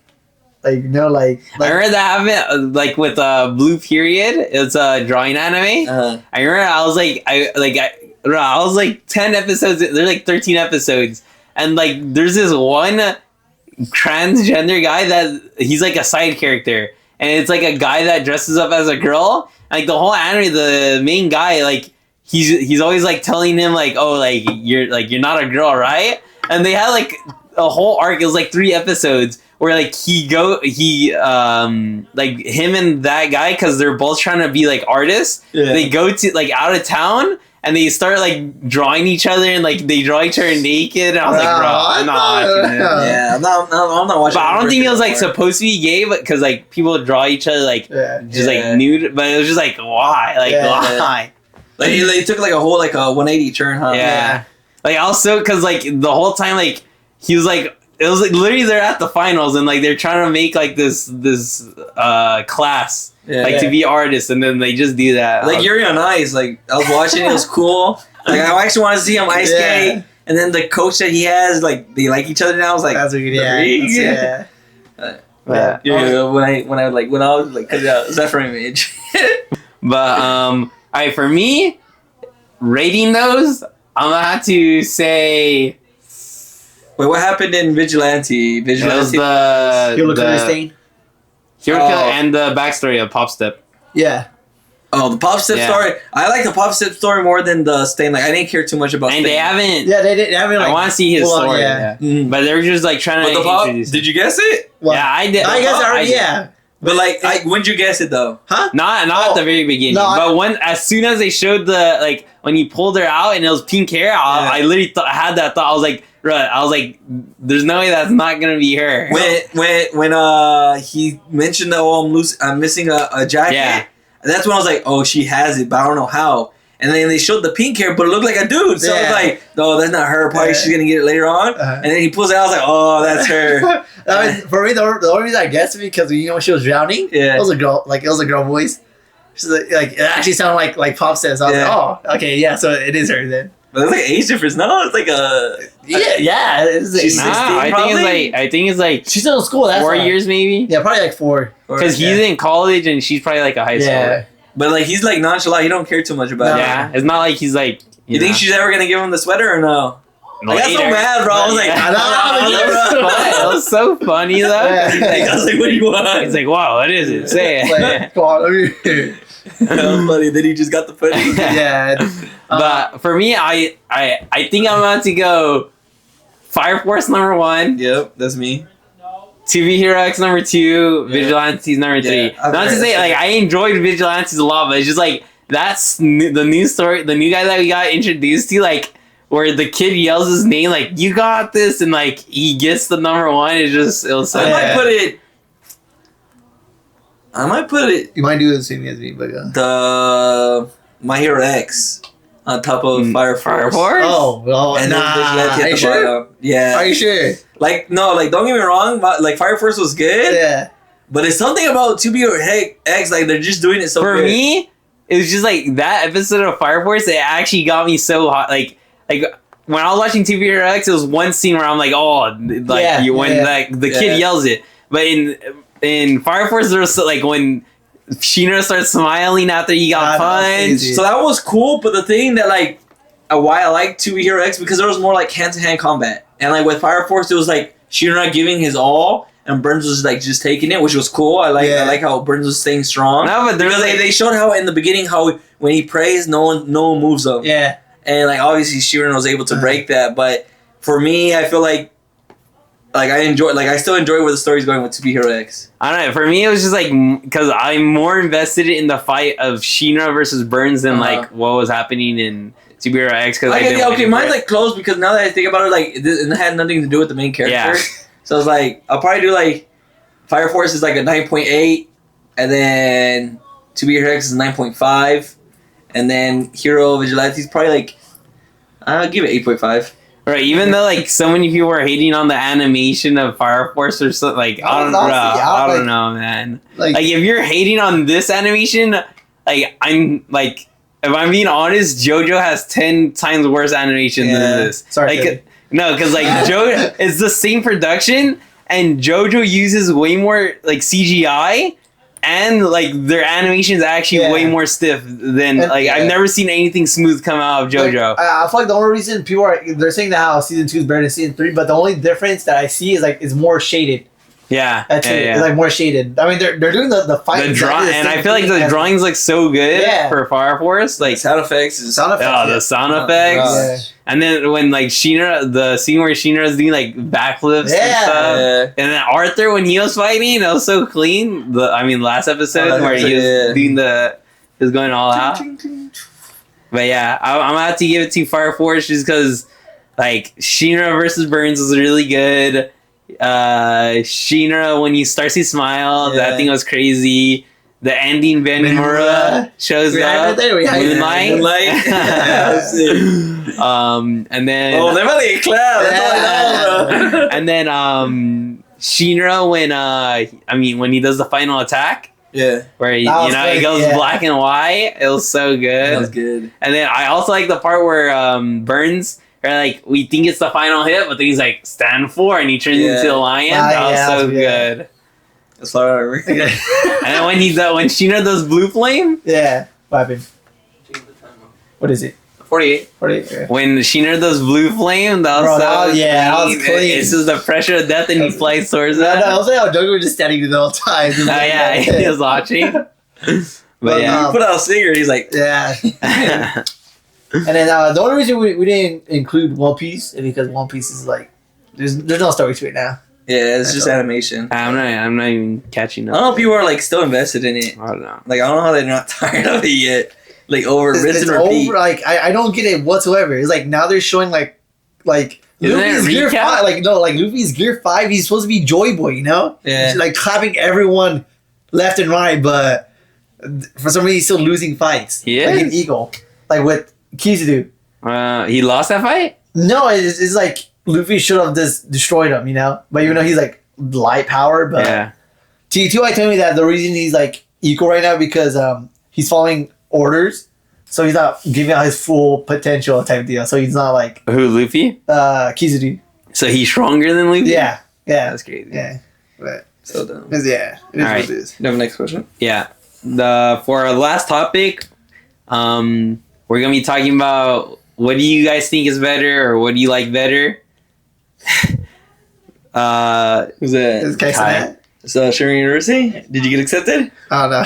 I remember that happened like with Blue Period. It's a drawing anime. I remember I was like I was like 10 episodes. There's like 13 episodes, and like there's this one transgender guy that he's like a side character, and it's like a guy that dresses up as a girl. Like the whole anime, the main guy like he's always like telling him like, oh, like you're not a girl, right? And they had like a whole arc. It was like 3 episodes. Where like like him and that guy, because they're both trying to be like artists. Yeah. They go to like out of town and they start like drawing each other and like they draw each other naked. And I was like, bro, I'm not watching it. Yeah, I'm not watching. But I don't think it was like supposed to be gay, but because like people draw each other like just like nude. But it was just like why, why? Like they took like a whole like a 180 turn, huh? Yeah. Like also because like the whole time like he was like. It was like literally they're at the finals and like they're trying to make like this class to be artists, and then they just do that. Like Yuri on Ice, like I was watching it was cool. Like I actually want to see him ice skate, and then the coach that he has, like they like each other now. I was like, that's what when I was like, cause it's that for image. But alright, for me, rating those, I'm gonna have to say. Wait, what happened in Vigilante? It was the Hero Killer Stain. Hero Killer and the backstory of Pop Step. Yeah. Oh, the Pop Step story. I like the Pop Step story more than the Stain. Like I didn't care too much about. And Stain. they haven't. Yeah, they haven't. Like, I want to see his story. But they're just like trying to. Introduce. Did you guess it? Well, yeah, I did. I guess already. Yeah. But like, when'd you guess it though? Huh? Not at the very beginning. No, but as soon as they showed the like when he pulled her out and it was pink hair, I literally I had that thought. I was like, there's no way that's not gonna be her. When he mentioned that I'm missing a jacket. Yeah. That's when I was like, oh, she has it, but I don't know how. And then they showed the pink hair, but it looked like a dude. So I was like, no, that's not her. Probably she's gonna get it later on. And then he pulls it out. I was like, oh, that's her. For me, the only reason I guessed it because when she was drowning, it was a girl. Like it was a girl voice. She's like it actually sounded like Pop says. I was like, oh, okay, yeah. So it is her then. But it's like age difference. No, it's like a She's 16. I think it's like she's still in school. That's 4 years maybe. Yeah, probably like 4. Because he's in college and she's probably like a high schooler. Yeah. But like he's like nonchalant. He don't care too much about it. Yeah, it's not like he's like. You think she's ever gonna give him the sweater or no? I got so mad, bro. I was like, it was so funny though. I was like, what do you want? He's like, wow, what is it? Say it. Like, come on, let me hear. That was funny. Then he just got the funny. Yeah. But for me, I think I'm about to go Fire Force number 1. Yep, that's me. 2B Hero X number 2, Vigilantes number 3. Yeah, Not to say like I enjoyed Vigilantes a lot, but it's just like that's the new story, the new guy that we got introduced to, like where the kid yells his name, like you got this, and like he gets the number 1. It was so. I might put it. You might do the same as me, but the My Hero X on top of Fire Force. Oh, and nah. Are you sure? Yeah. Are you sure? Like no, like don't get me wrong. Like Fire Force was good. Yeah. But it's something about 2B or X. Like they're just doing it so good. For me, it was just like that episode of Fire Force. It actually got me so hot. Like when I was watching 2B Hero X, it was one scene where I'm like, oh, like when like the kid yells it. But in Fire Force, there was like when Shinra starts smiling after he got punched. So that was cool, but the thing that like why I like 2B Hero X, because there was more like hand-to-hand combat. And like with Fire Force, it was like Shinra giving his all and Burns was like just taking it, which was cool. I like how Burns was staying strong. No, but because they showed how in the beginning how when he prays, no one moves him. Yeah. And like obviously Shinra was able to break that, but for me, I feel like I still enjoy where the story's going with 2B Hero X. I don't know. For me, it was just like because I'm more invested in the fight of Shinra versus Burns than like what was happening in 2B Hero X. Because mine's like close because now that I think about it, like it had nothing to do with the main character. Yeah. So it's like I'll probably do like Fire Force is like a 9.8, and then 2B Hero X is 9.5, and then Hero Vigilante is probably like I'll give it 8.5. Right, even though like so many people are hating on the animation of Fire Force or something, like I don't know, man. Like if you're hating on this animation, like I'm like if I'm being honest, JoJo has 10 times worse animation than this. Sorry, like no, because like JoJo it's the same production, and JoJo uses way more like CGI. And like their animation is actually way more stiff than I've never seen anything smooth come out of JoJo. Like, I feel like the only reason people they're saying that how season 2 is better than season 3, but the only difference that I see is like it's more shaded. Yeah, that's it. It's like more shaded. I mean, they're doing the fight. And I feel like the drawings look so good for Fire Force. Like sound effects. The sound effects. And then when like Shinra, the scene where Shinra is doing like backflips and stuff. And then Authur when he was fighting, it was so clean. Last episode where he was doing he was going all out. But yeah, I'm gonna have to give it to Fire Force just because like Shinra versus Burns was really good. Shinra when he starts to smile, that thing was crazy. The ending, Benimura shows up. Moonlight. And then they're about to get clapped. That's all I know, bro. And then Shinra when he does the final attack. Yeah. Where he goes black and white. It was so good. That was good. And then I also like the part where Burns like we think it's the final hit, but then he's like stand for, and he turns into a lion. That was so good. That's what I remember. And then when Shinra does blue flame, what happened? What is it? 48. When Shinra does blue flame, that was clean. This is the pressure of death, and he flies towards that. I was like, how Joker was just standing there the whole time. He was watching. But you put out a singer, he's like, And then the only reason we didn't include One Piece is because One Piece is like there's no story to it now. Yeah, it's just animation. I'm not even catching up. I don't know if people are like still invested in it. I don't know. Like I don't know how they're not tired of it yet. Like rinse and repeat. Over, like I don't get it whatsoever. It's like now they're showing like Luffy's Gear 5. Luffy's Gear 5. He's supposed to be Joy Boy, you know? Yeah. He's like clapping everyone left and right, but for some reason he's still losing fights. Yeah. Like an eagle, like with Kizaru. He lost that fight? No, it's like Luffy should have just destroyed him, you know? But even though he's like light powered, but T2I told me that the reason he's like equal right now because he's following orders, so he's not giving out his full potential type of deal. So he's not like who, Luffy? Kizaru. So he's stronger than Luffy? Yeah. That's crazy. Yeah. But so dumb. It is what it is. You have a next question? Yeah. For our last topic, we're gonna be talking about what do you guys think is better, or what do you like better? Who's that? Is Kai. So, Sharon University? Did you get accepted? Oh, no.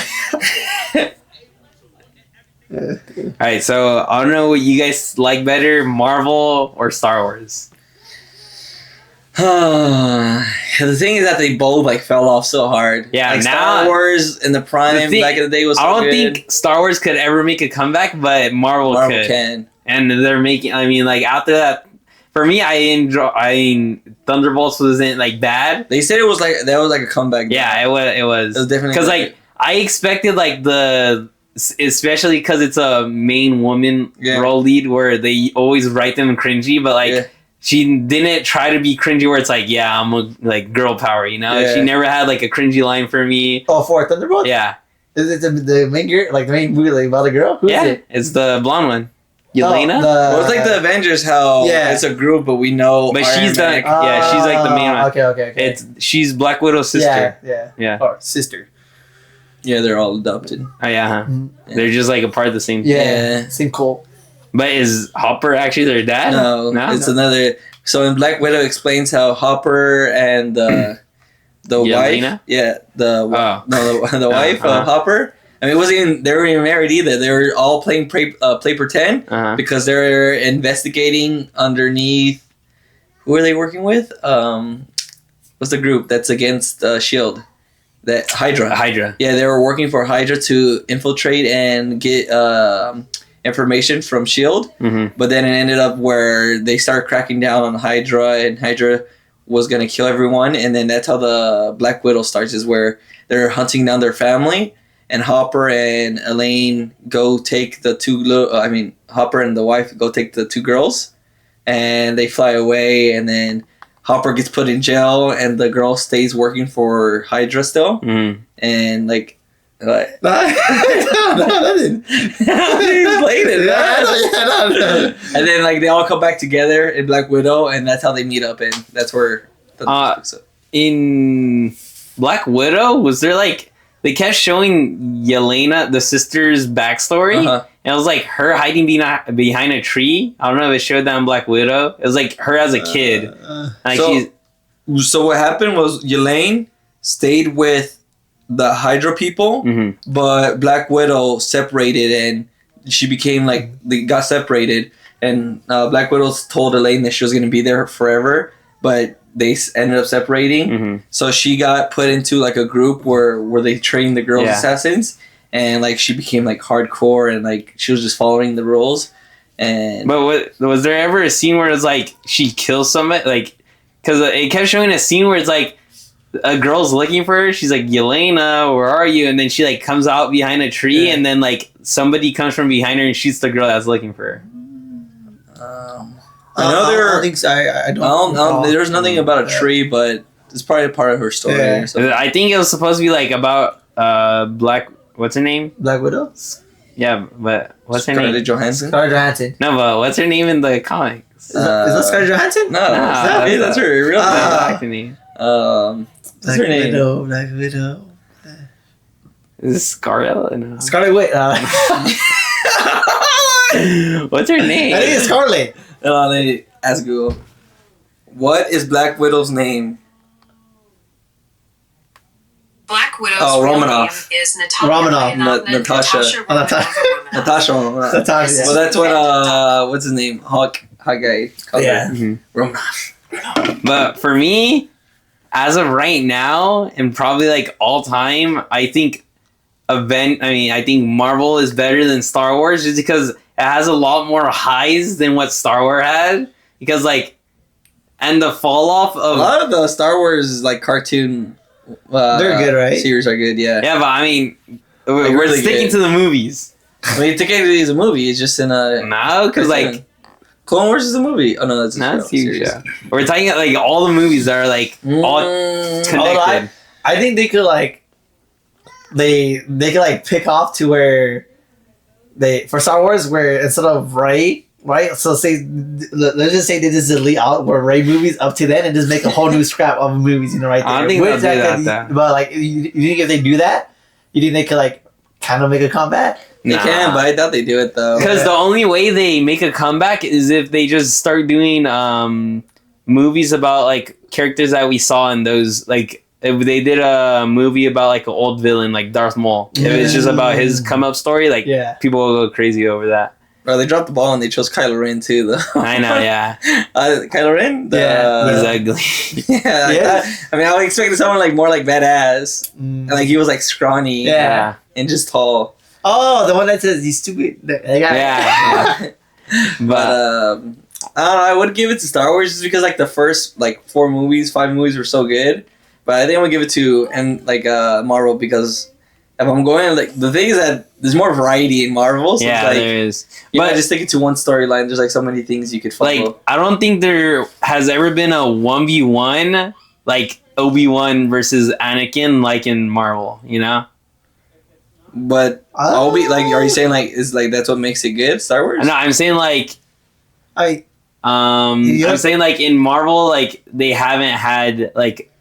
All right, so I don't know what you guys like better, Marvel or Star Wars. The thing is that they both like fell off so hard. Yeah, like now Star Wars in the prime back in the day was. So I don't good. think Star Wars could ever make a comeback, but Marvel could. Can. And they're making. I mean, like after that, for me, Thunderbolts wasn't like bad. They said it was like a comeback. Yeah, it was. It was definitely because like I expected like especially because it's a main woman role lead where they always write them cringy, but like. Yeah. She didn't try to be cringy where it's like, yeah, I'm a like girl power, you know? Yeah. She never had like a cringy line for me. Oh, for Thunderbolt? Yeah. Is it the main girl, like the main movie like about a girl? Who is it? It's the blonde one. Yelena? Well, it's like the Avengers, how it's a group, but we know. But she's she's like the main one. Okay. She's Black Widow's sister. Yeah. Or sister. Yeah, they're all adopted. Oh, yeah. Mm-hmm. They're just like a part of the same. Yeah. Same cult. But is Hopper actually their dad? No, it's another. So in Black Widow explains how Hopper and the wife, the wife of Hopper. I mean, they weren't even married either. They were all playing play pretend because they're investigating underneath. Who are they working with? What's the group that's against Shield? That Hydra. Yeah, they were working for Hydra to infiltrate and get information from Shield, but then it ended up where they started cracking down on Hydra, and Hydra was gonna kill everyone, and then that's how the Black Widow starts, is where they're hunting down their family, and Hopper and Elaine go take the Hopper and the wife go take the two girls, and they fly away, and then Hopper gets put in jail, and the girl stays working for Hydra still, and like. What? No, nothing. Explain it. No. And then like they all come back together in Black Widow, and that's how they meet up, and that's where. In Black Widow, was there like they kept showing Yelena, the sister's backstory, and it was like her hiding behind a tree. I don't know if it showed that in Black Widow. It was like her as a kid. So what happened was Yelena stayed with the Hydra people, but Black Widow separated, and she became like they got separated, and Black Widow told Elaine that she was going to be there forever, but they ended up separating. So she got put into like a group where they trained the girls assassins, and like she became like hardcore, and like she was just following the rules. And but was there ever a scene where it's like she kills somebody, like because it kept showing a scene where it's like a girl's looking for her. She's like, Yelena, where are you? And then she like comes out behind a tree, and then like somebody comes from behind her and shoots the girl that's looking for her. I know there. I think so. I don't. There's nothing about a tree, but it's probably part of her story. Yeah. I think it was supposed to be like about what's her name? Black Widow. Yeah, but what's her name? Scarlett Johansson. No, but what's her name in the comics? Is that Scarlett Johansson? No, that's her real name. What's her name? Black Widow. Is it Scarlett? No. Scarlet Witch. What's her name? I think it's Scarlet. Let me ask Google. What is Black Widow's name? Black Widow's Romanoff. name is Natasha. Natasha. Well, that's what what's his name? Hawk guy. Romanoff. But for me, as of right now, and probably like all time, I think Marvel is better than Star Wars, just because it has a lot more highs than what Star Wars had. Because like, and the fall off of a lot of the Star Wars like cartoon, they're good, right? Series are good, yeah. Yeah, but I mean, we're really sticking to the movies. I mean, technically, it's a movie. It's just in a no, because like. Clone Wars is a movie. Oh no, that's a huge. Yeah. We're talking about like all the movies that are like all connected. I think they could like they could like pick off to where they for Star Wars where instead of right. So say let's just say they just delete out where Rey movies up to then and just make a whole new scrap of movies, you know, right there. I don't think they'll do that. But like, you think if they do that, you think they could like kind of make a comeback? They can, but I doubt they do it though. Because the only way they make a comeback is if they just start doing movies about like characters that we saw in those. Like if they did a movie about like an old villain like Darth Maul, if it's just about his come up story, like people will go crazy over that. Bro, they dropped the ball and they chose Kylo Ren too, though. I know, yeah. Kylo Ren? He's ugly. I mean, I was expecting someone like more like badass. And, like he was like scrawny. Yeah. And just tall. Oh, the one that says he's stupid. Yeah. But I don't know, I would give it to Star Wars just because like the first like 5 movies were so good. But I think I'm gonna give it to Marvel because if I'm going, like, the thing is that there's more variety in Marvel. So yeah, like, there is. But just stick it to one storyline. There's like so many things you could follow. Like, I don't think there has ever been a 1v1 like Obi-Wan versus Anakin like in Marvel, you know? But are you saying like is like that's what makes it good, Star Wars? No, I'm saying like I'm saying like in Marvel, like they haven't had like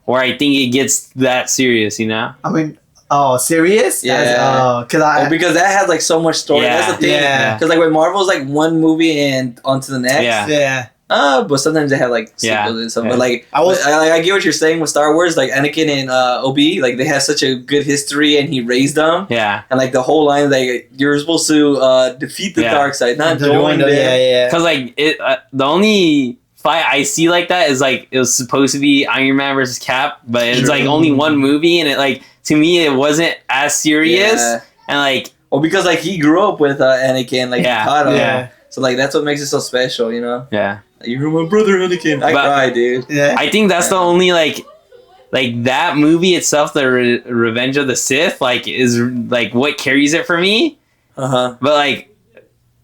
where I think it gets that serious, you know? I mean, oh, serious? Yeah. Because that has like so much story. Yeah. That's the thing. Yeah. Because like with Marvel's like one movie and onto the next. Yeah. But sometimes they have like sequels and stuff. Yeah. But like I get what you're saying with Star Wars. Like Anakin and Obi, like they have such a good history, and he raised them. Yeah. And like the whole line, like you're supposed to defeat the dark side, not join them. Yeah. Because like the only fight I see like that is like it was supposed to be Iron Man versus Cap, but it's like only one movie, and it like to me it wasn't as serious. Yeah. And like because like he grew up with Anakin, like he taught him. Yeah. So like that's what makes it so special, you know. Yeah. You're my brother, Anakin. I cry, dude. Yeah. I think that's the only like that movie itself, the Revenge of the Sith, like is like what carries it for me. But like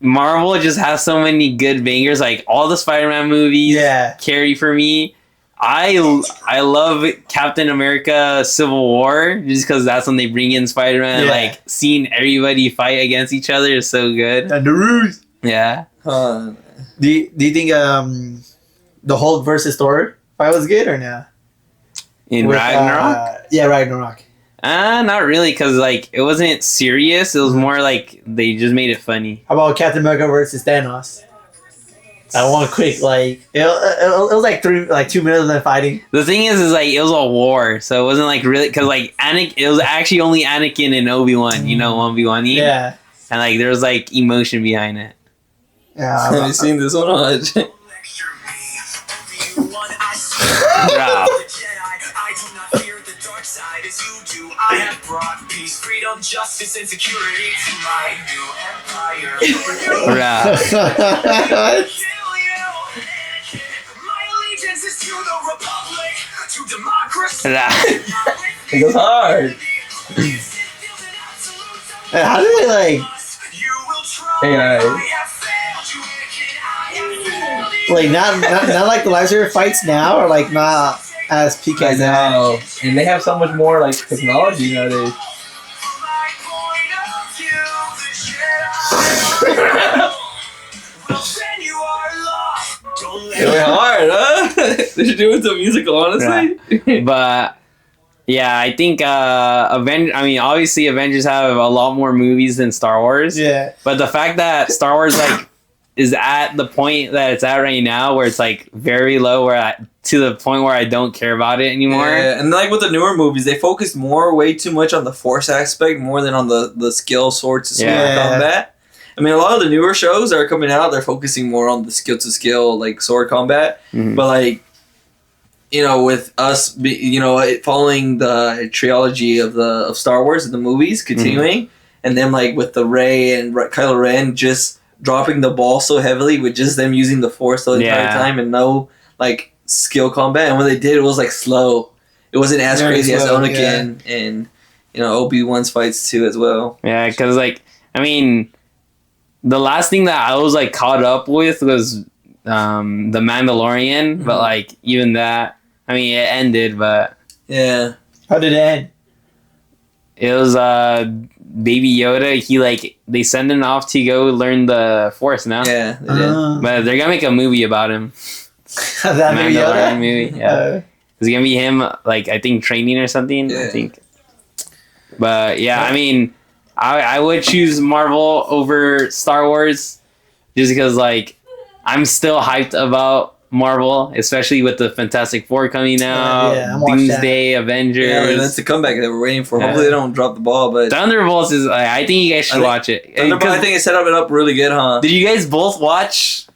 Marvel just has so many good bangers. Like all the Spider-Man movies carry for me. I love Captain America Civil War just because that's when they bring in Spider-Man. Yeah. Like seeing everybody fight against each other is so good. And the Ruse. Yeah. Do you think the Hulk versus Thor fight was good or not? In Ragnarok? Ragnarok. Not really, because like it wasn't serious. It was more like they just made it funny. How about Captain America versus Thanos? That one quick, like it was like 2 minutes of them fighting. The thing is like it was a war, so it wasn't like really because like it was actually only Anakin and Obi-Wan, you know, 1v1. Yeah. And like there was like emotion behind it. Yeah. Have you seen this one? I have brought peace, freedom, justice, and security to my new empire. My allegiance is to the republic, to democracy. It goes hard. How do they like? Hey guys. Like not like the lightsaber fights now, or like not as peak as now. And they have so much more like technology nowadays. It went hard, huh? They should do it to a musical, honestly. Yeah. But yeah, I think obviously Avengers have a lot more movies than Star Wars. Yeah. But the fact that Star Wars like is at the point that it's at right now, where it's like very low, to the point where I don't care about it anymore. Yeah, and like with the newer movies, they focus way too much on the Force aspect more than on the skill, swords, and sword combat. I mean, a lot of the newer shows that are coming out, they're focusing more on the skill to skill, like sword combat. Mm-hmm. But like, you know, with us, following the trilogy of Star Wars and the movies continuing, and then like with the Rey and Kylo Ren just dropping the ball so heavily with just them using the Force the entire time and no like skill combat, and when they did, it was like slow. It wasn't as crazy as Anakin and Obi-Wan's fights too as well. Yeah, because like I mean, the last thing that I was like caught up with was the Mandalorian, but like even that, I mean, it ended, but yeah. How did it end? It was Baby Yoda. He like they send him off to go learn the Force now. Yeah, they did. But they're gonna make a movie about him. That Mandalorian movie. Yeah, it's gonna be him like I think training or something. Yeah. I think. But yeah, I mean, I would choose Marvel over Star Wars, just because like I'm still hyped about Marvel, especially with the Fantastic Four coming out, Doomsday, Avengers. Yeah, that's the comeback that we're waiting for. Hopefully they don't drop the ball, but Thunderbolts is. I think you guys should watch it. Thunderbolts, I think it set it up really good, huh? Did you guys both watch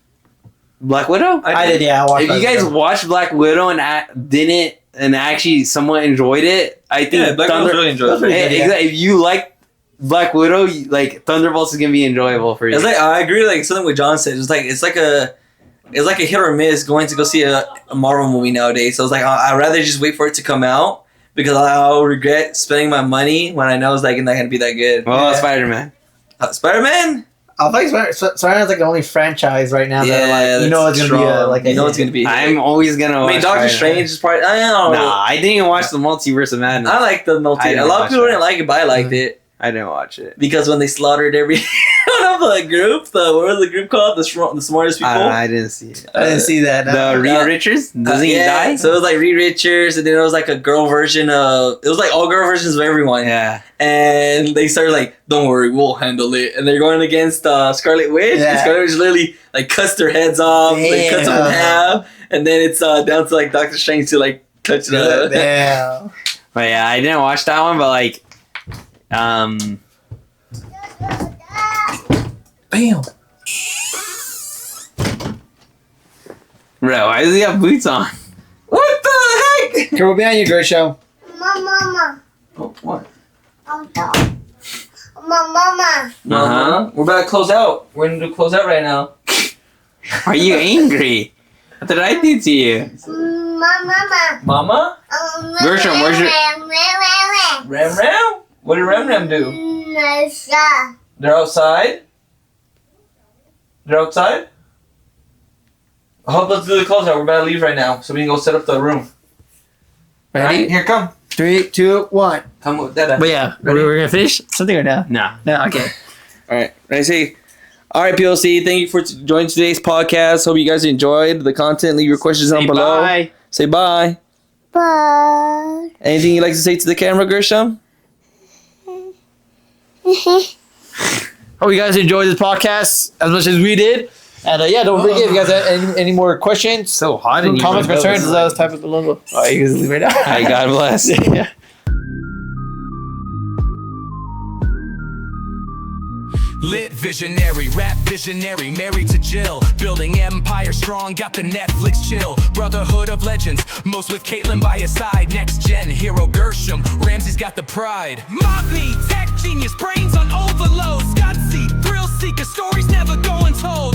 Black Widow? I did. Yeah, I watched. If you guys watched Black Widow and didn't and actually somewhat enjoyed it, I think Black Widow's really enjoyable. If you like Black Widow, like Thunderbolts is gonna be enjoyable for you. It's like I agree. Like something what John said. It's like a hit or miss going to go see a Marvel movie nowadays. So it's like I'd rather just wait for it to come out because I'll regret spending my money when I know it's like not gonna be that good. Well, Spider-Man. Spider-Man. I think Spider-Man's like the only franchise right now that like it's gonna be it's gonna be. I'm always gonna. I mean, Doctor Strange is probably. I don't know. Nah, I didn't watch the Multiverse of Madness. I like the Multiverse. A lot of people didn't like it, but I liked it. I didn't watch it because when they slaughtered every one of the group, what was the group called? The smartest people. I didn't see it. I didn't see that. The Reed Richards doesn't he die? So it was like Reed Richards, and then it was like a girl version of. It was like all girl versions of everyone. Yeah. And they started like, "Don't worry, we'll handle it." And they're going against Scarlet Witch. Yeah. And Scarlet Witch literally like cuts their heads off, like cuts them in half, and then it's down to like Doctor Strange to like touch the. Damn. But yeah, I didn't watch that one, but like, Bam. Bro, why does he have boots on? What the heck? Okay, we're behind you, Great Show. Mama. Oh, what? Mama. We're about to close out. We're going to close out right now. Are you angry? What did I do to you? Mama? Gershom, where's your... Ram Ram? What did Ram Ram do? They're outside? They're outside? I hope let's do the closeout. We're about to leave right now, so we can go set up the room. Ready? Right, here, come. 3, 2, 1. Come with that. But yeah, we're gonna finish something or no? No. No. Okay. All right. I say. All right, PLC. Thank you for joining today's podcast. Hope you guys enjoyed the content. Leave your questions down below. Bye. Say bye. Bye. Anything you'd like to say to the camera, Gershom? Hope you guys enjoyed this podcast as much as we did. And yeah, don't forget if you guys have any more questions, So hot in comments, concerns, those type of below. Oh, you guys leave right now. Hey, God bless. Yeah. Lit visionary, rap visionary, married to Jill. Building empire strong, got the Netflix chill. Brotherhood of legends, most with Caitlyn by his side. Next gen hero Gershom, Ramsey's got the pride. Mob me, tech genius, brains on overload. Scott thrill seeker, stories never going told.